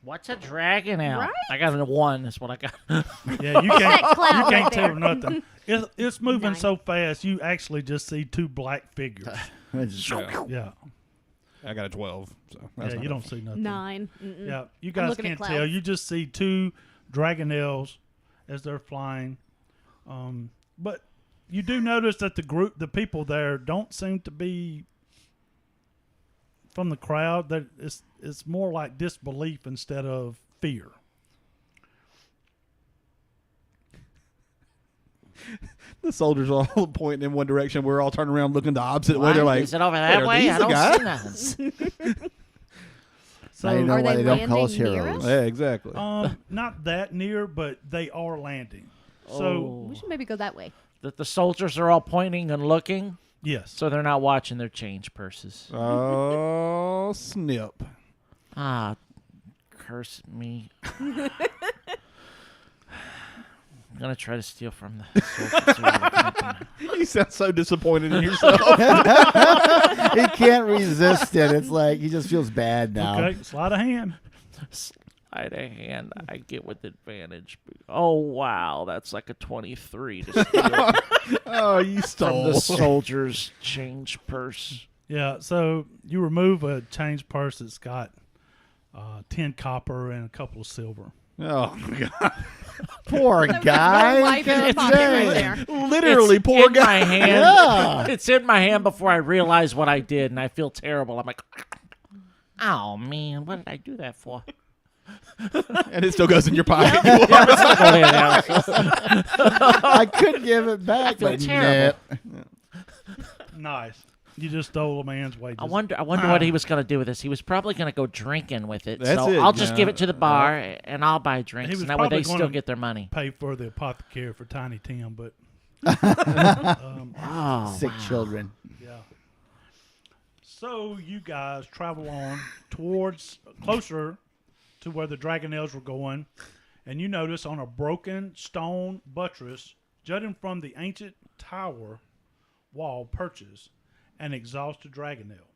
What's a dragon now? Right? I got a 1. That's what I got. Yeah, you that can't. cloud You right can't there? tell nothing. It's moving Nice. so fast. You actually just see two black figures. It's just- Yeah. I got a 12. So that's Yeah, not you bad. don't see nothing. 9. Mm-mm. Yeah, you guys looking at can't tell. clouds. You just see 2 dragonelles as they're flying. But you do notice that the people there don't seem to be from the crowd. That it's more like disbelief instead of fear. The soldiers are all pointing in one direction. We're all turning around looking the opposite way. What? They're like, Is it over "Hey, that are way? these I the don't guys?" see nothing. So Now you know Are why they they don't call us landing near heroes. us? Yeah, exactly. not that near, but they are landing. So Oh. We should maybe go that way. The soldiers are all pointing and looking, yes, so they're not watching their change purses. Oh, snip. Ah, curse me. I'm going to try to steal from the soldiers. You sound so disappointed in yourself. He can't resist it. It's like he just feels bad now. okay, sleight of hand. Slide a hand, I get with advantage. Oh, wow, that's like a 23 to steal Oh, you from stole. the soldier's change purse. Yeah, so you remove a change purse that's got 10 copper and a couple of silver. Oh, my God. Poor There's guy. no life in the pocket right there. Literally, It's poor in guy. my hand. Yeah. It's in my hand before I realize what I did, and I feel terrible. I'm like, oh, man, what did I do that for? And it still goes in your pocket. I could give it back, feel but terrible. nip. Nice. You just stole a man's wages. I wonder what he was going to do with this. He was probably going to go drinking with it. That's so it, I'll just yeah. give it to the bar, and I'll buy drinks, was and that way they probably still gonna- get their money. Pay for the apothecary for Tiny Tim, but Oh, Sick children. yeah. So you guys travel on towards closer to where the dragonelles were going, and you notice on a broken stone buttress jutting from the ancient tower wall perches an exhausted dragonelle.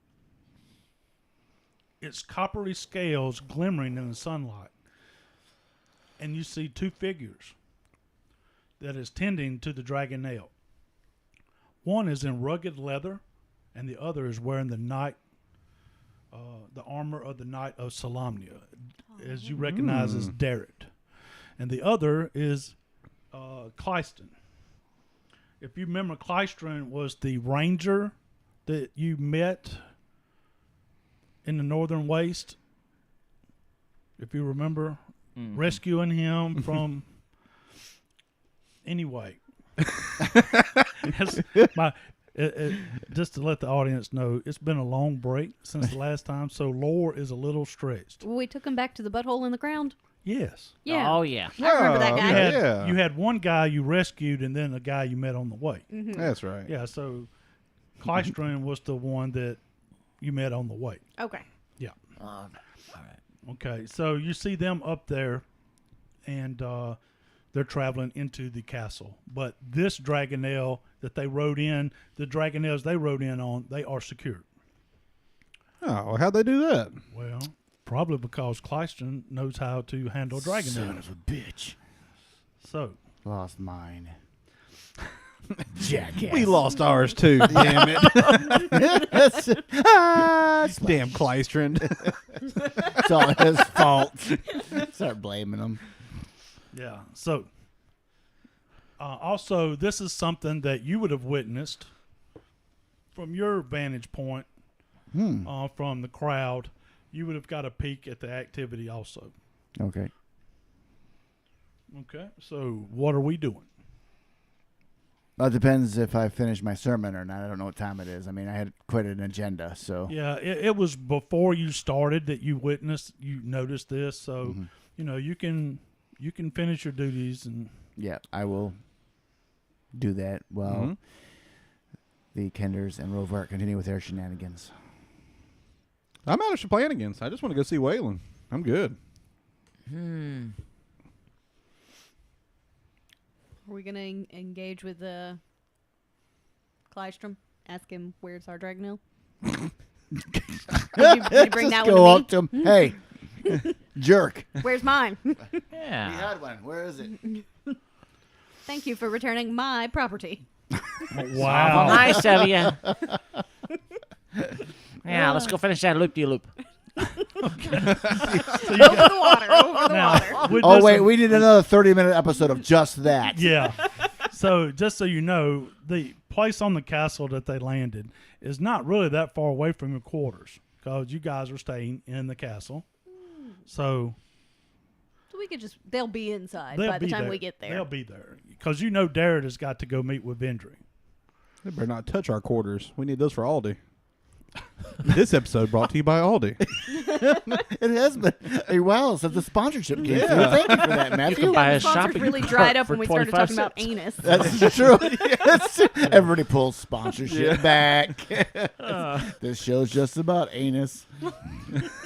Its coppery scales glimmering in the sunlight, and you see 2 figures that is tending to the dragonelle. One is in rugged leather, and the other is wearing the armor of the Knight of Solamnia, as you recognize as Darrett. And the other is Clyston. If you remember, Clyston was the ranger that you met in the Northern Waste. If you remember, rescuing him from... Anyway, just to let the audience know, it's been a long break since the last time, so lore is a little stretched. We took him back to the butthole in the ground. Yes. Yeah. Oh, yeah. I remember that Oh, guy. yeah. You had one guy you rescued and then a guy you met on the way. That's right. Yeah, so Clystron was the one that you met on the way. Okay. Yeah. All right. Okay, so you see them up there, and they're traveling into the castle. But this dragonelle that they rode in, the dragonelles they rode in on, they are secured. Oh, how'd they do that? Well, probably because Clyston knows how to handle Son dragonelles. of a bitch. So, Lost mine. Jackass. We lost ours too. Damn it. Damn Clystron. It's all his fault. Start blaming him. yeah. So, also, this is something that you would have witnessed from your vantage point, from the crowd. You would have got a peek at the activity also. Okay. Okay, so what are we doing? Well, it depends if I finish my sermon or not. I don't know what time it is. I mean, I had quite an agenda, so. Yeah, it was before you started that you noticed this. So, you can finish your duties and Yeah, I will do that while the Kenders and Rovart continue with their shenanigans. I'm out of shenanigans. I just want to go see Waylon. I'm good. Are we going to engage with Clystrom? Ask him, where's our Dragonel? Did you bring that Go one up to him. Hey, jerk. to me? Where's mine? Yeah. had one. Where is it? Thank you for returning my property. Well, nice of you. Yeah, Now, let's go finish that loop-de-loop. Over the water. Now, with Oh this wait, one- we need another 30-minute episode of just that. Yeah. So just so you know, the place on the castle that they landed is not really that far away from your quarters because you guys are staying in the castle. So So we could they'll be inside they'll by the be time there. we get there. They'll be there because you know Darrett has got to go meet with Vendry. They better not touch our quarters. We need those for Aldi. This episode brought to you by Aldi. It has been a while since the sponsorship came through. Thank you for that, You Matthew. can buy a The sponsors shopping really cart dried up for when we started 25 talking about cents. anus. That's true. Yes. Everybody pulls sponsorship back. This show's just about anus.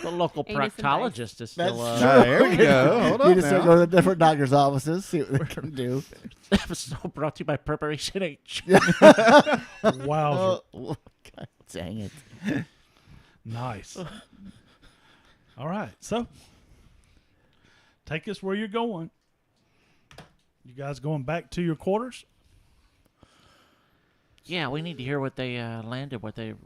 The local Anus and proctologist is still That's There we go. Hold You on just start now. going to different doctors' offices, see what they can do. episode brought to you by Preparation H. Wowzer. Oh, God dang it. Nice. All right. So take us where you're going. You guys going back to your quarters? Yeah, we need to hear what they landed, what they're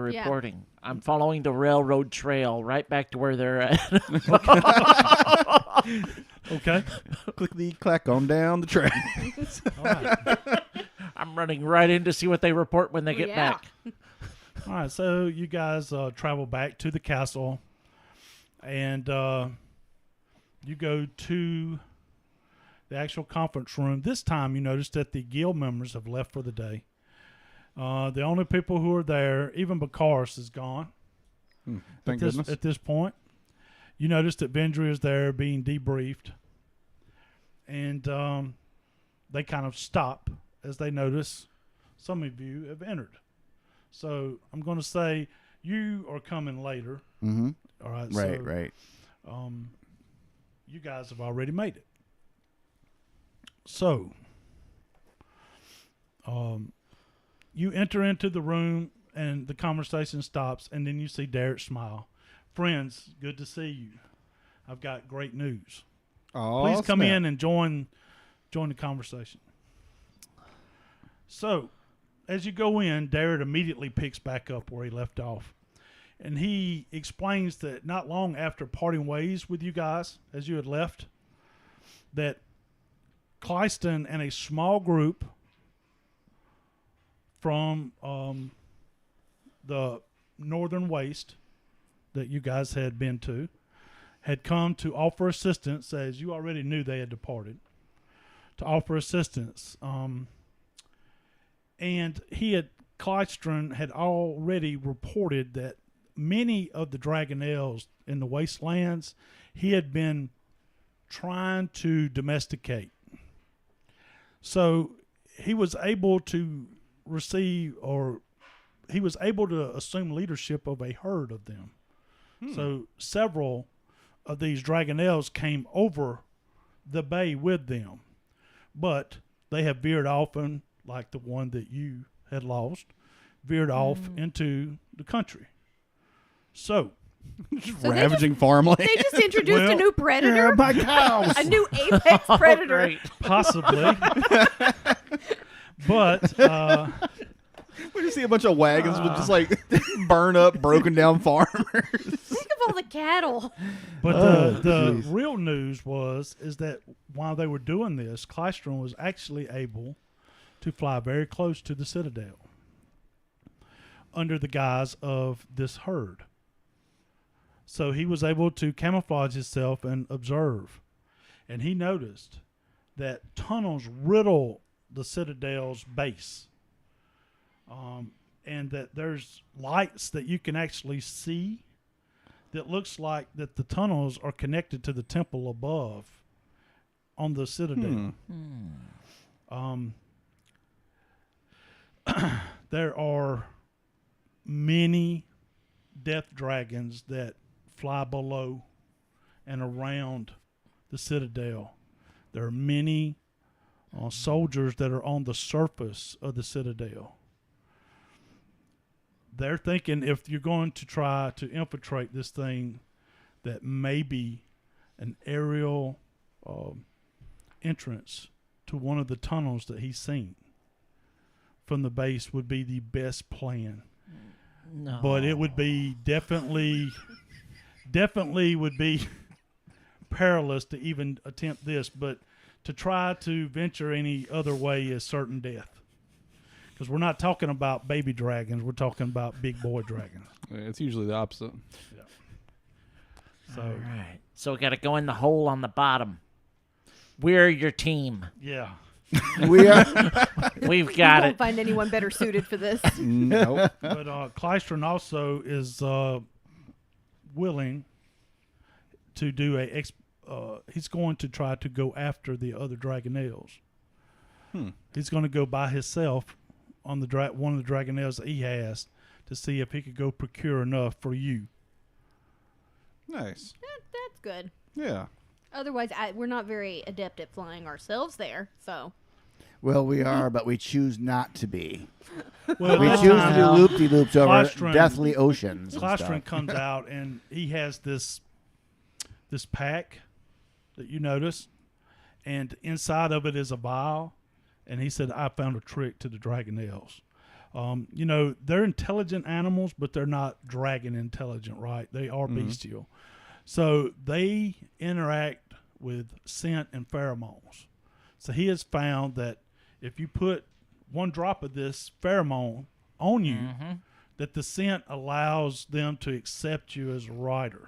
Yeah. reporting. I'm following the railroad trail right back to where they're at. Okay. Clickety clack on down the track. All right. I'm running right in to see what they report when they get Yeah. back. All right, so you guys travel back to the castle, and you go to the actual conference room. This time, you notice that the guild members have left for the day. The only people who are there, even Bakaris is gone. Thank goodness. At this point, you notice that Vendry is there being debriefed, and they kind of stop as they notice some of you have entered. So I'm going to say you are coming later. Mm-hmm. All right. Right, so, right. You guys have already made it. So, you enter into the room and the conversation stops, and then you see Derek smile. Friends, good to see you. I've got great news. Oh, Please come snap. in and join the conversation. So, as you go in, Darrett immediately picks back up where he left off. And he explains that not long after parting ways with you guys, as you had left, that Clyston and a small group from the northern waste that you guys had been to had come to offer assistance, as you already knew they had departed, to offer assistance. And Clystron had already reported that many of the Dragonelles in the wastelands he had been trying to domesticate. So he was able to assume leadership of a herd of them. So several of these Dragonelles came over the bay with them, but they have veered off, and like the one that you had lost, veered off into the country. So, So Ravaging farmland. They just introduced Well, a new predator, My cows. a new apex predator. Great. possibly, but We just see a bunch of wagons with just like burn up, broken down farmers. Think of all the cattle. But the jeez. real news is that while they were doing this, Clystron was actually able to fly very close to the Citadel under the guise of this herd. So he was able to camouflage himself and observe. And he noticed that tunnels riddle the Citadel's base. And that there's lights that you can actually see that looks like that the tunnels are connected to the temple above on the Citadel. There are many death dragons that fly below and around the Citadel. There are many soldiers that are on the surface of the Citadel. They're thinking if you're going to try to infiltrate this thing, that maybe an aerial entrance to one of the tunnels that he's seen from the base would be the best plan. No. but it would be definitely would be perilous to even attempt this. But to try to venture any other way is certain death. Because we're not talking about baby dragons, we're talking about big boy dragons. It's usually the opposite. So All right. So we got to go in the hole on the bottom. We're your team. yeah, We are. We've You got won't it. find anyone better suited for this. Nope. but Kleistron also is willing to do he's going to try to go after the other dragonelles. He's going to go by himself on the one of the dragonelles that he has to see if he could go procure enough for you. Nice. That's good. Yeah. Otherwise, we're not very adept at flying ourselves there, so. Well, we are, but we choose not to be. Well, We this choose to time, do loop-de-loops over Kleistron- deathly oceans. and Kleistron stuff. comes out and he has this pack that you notice, and inside of it is a vial, and he said, "I found a trick to the dragonelles." They're intelligent animals, but they're not dragon intelligent, right? They are bestial. So they interact with scent and pheromones. So he has found that if you put one drop of this pheromone on you, that the scent allows them to accept you as a rider.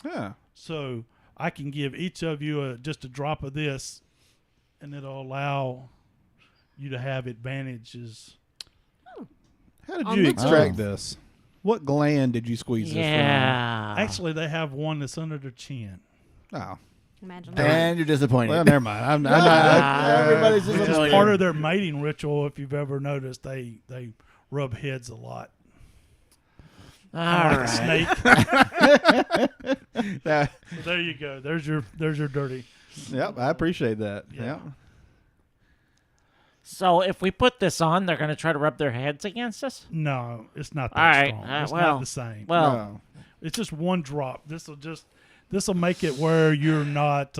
Yeah. So I can give each of you just a drop of this, and it'll allow you to have advantages. How did On you the extract tooth. this? What gland did you squeeze Yeah. Actually, they have one that's under their chin. this from? Oh. Imagine that. And you're disappointed. Well, never mind. I'm not. Everybody's Which is disappointed. part of their mating ritual. If you've ever noticed, they rub heads a lot. All Like a right. snake. That- So there you go. There's your dirty. Yep. I appreciate that. Yeah. Yep. So if we put this on, they're going to try to rub their heads against us? No, it's not that All right. strong. It's well, not the same. Well, No. It's just one drop. This will make it where you're not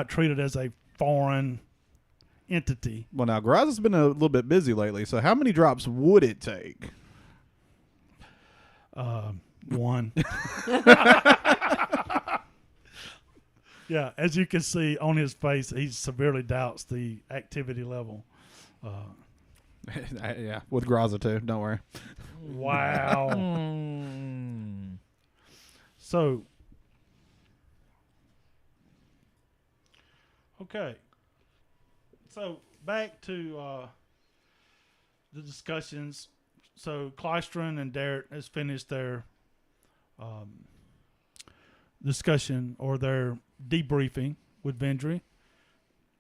treated as a foreign entity. Well, now Graza's been a little bit busy lately. So how many drops would it take? One. Yeah, as you can see on his face, he severely doubts the activity level. Yeah, with Graza too. Don't worry. Wow. So, okay. So back to the discussions. So Kleistron and Derek has finished their discussion or their debriefing with Vendry,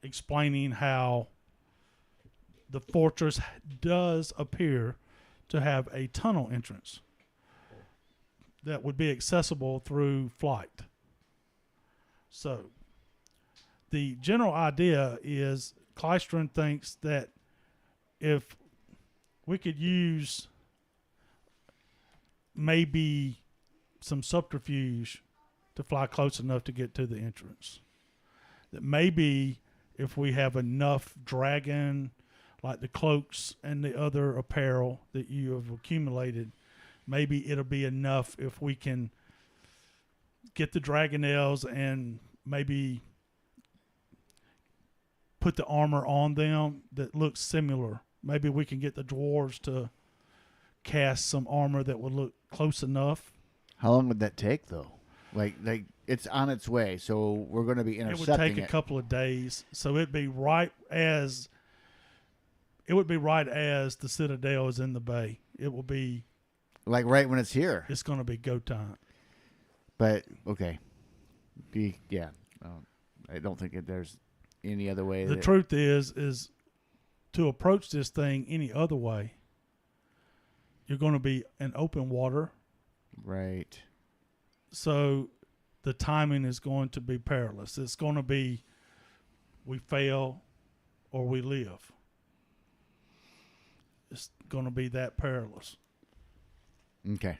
explaining how the fortress does appear to have a tunnel entrance that would be accessible through flight. So the general idea is Kleistron thinks that if we could use maybe some subterfuge to fly close enough to get to the entrance, that maybe if we have enough dragon, like the cloaks and the other apparel that you have accumulated, maybe it'll be enough if we can get the dragonelles and maybe put the armor on them that looks similar. Maybe we can get the dwarves to cast some armor that would look close enough. How long would that take, though? Like it's on its way, so we're going to be It would intercepting take a couple of days, so it'd be right as the citadel is in the bay. It will be. Like right when it's here. It's going to be go time. But okay, yeah, I don't think there's any other way. The truth is to approach this thing any other way, you're going to be in open water. Right. So the timing is going to be perilous. It's going to be we fail or we live. It's going to be that perilous. Okay.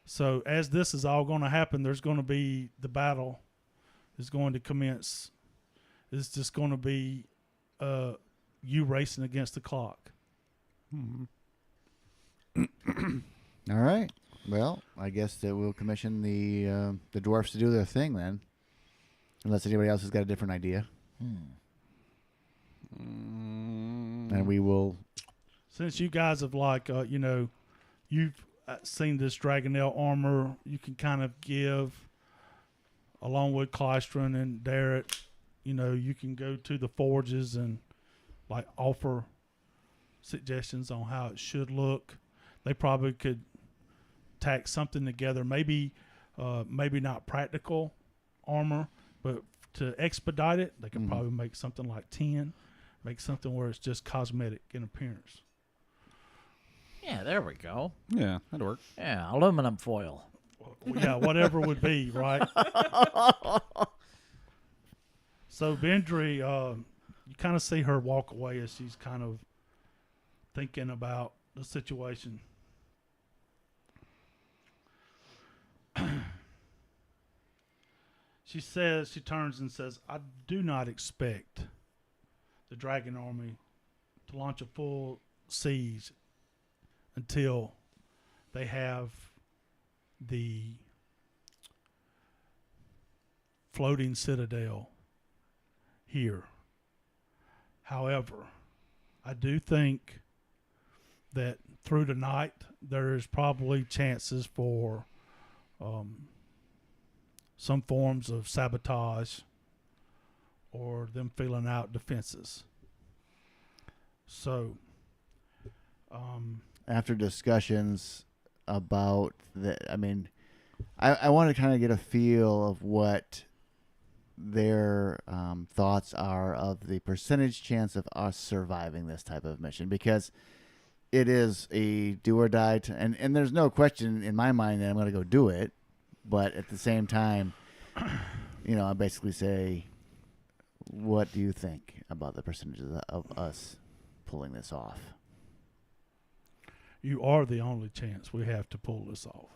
So as this is all going to happen, there's going to be the battle is going to commence. It's just going to be you racing against the clock. All right. Well, I guess that we'll commission the dwarfs to do their thing then, unless anybody else has got a different idea, and we will. Since you guys have you've seen this Dragonelle armor, you can kind of give, along with Clystron and Darrett, you can go to the forges and like offer suggestions on how it should look. They probably could tack something together, maybe not practical armor, but to expedite it, they could probably make something like 10, make something where it's just cosmetic in appearance. Yeah, there we go. Yeah, that'd work. Yeah, aluminum foil. Yeah, whatever would be, right? So Bendry, you kind of see her walk away as she's kind of thinking about the situation. She turns and says, I do not expect the Dragon Army to launch a full siege until they have the floating citadel here. However, I do think that through the night there is probably chances for some forms of sabotage or them filling out defenses. So, After discussions about I want to kind of get a feel of what their thoughts are of the percentage chance of us surviving this type of mission, because it is a do or die, and there's no question in my mind that I'm going to go do it, but at the same time, I basically say, what do you think about the percentages of us pulling this off? you are the only chance we have to pull this off.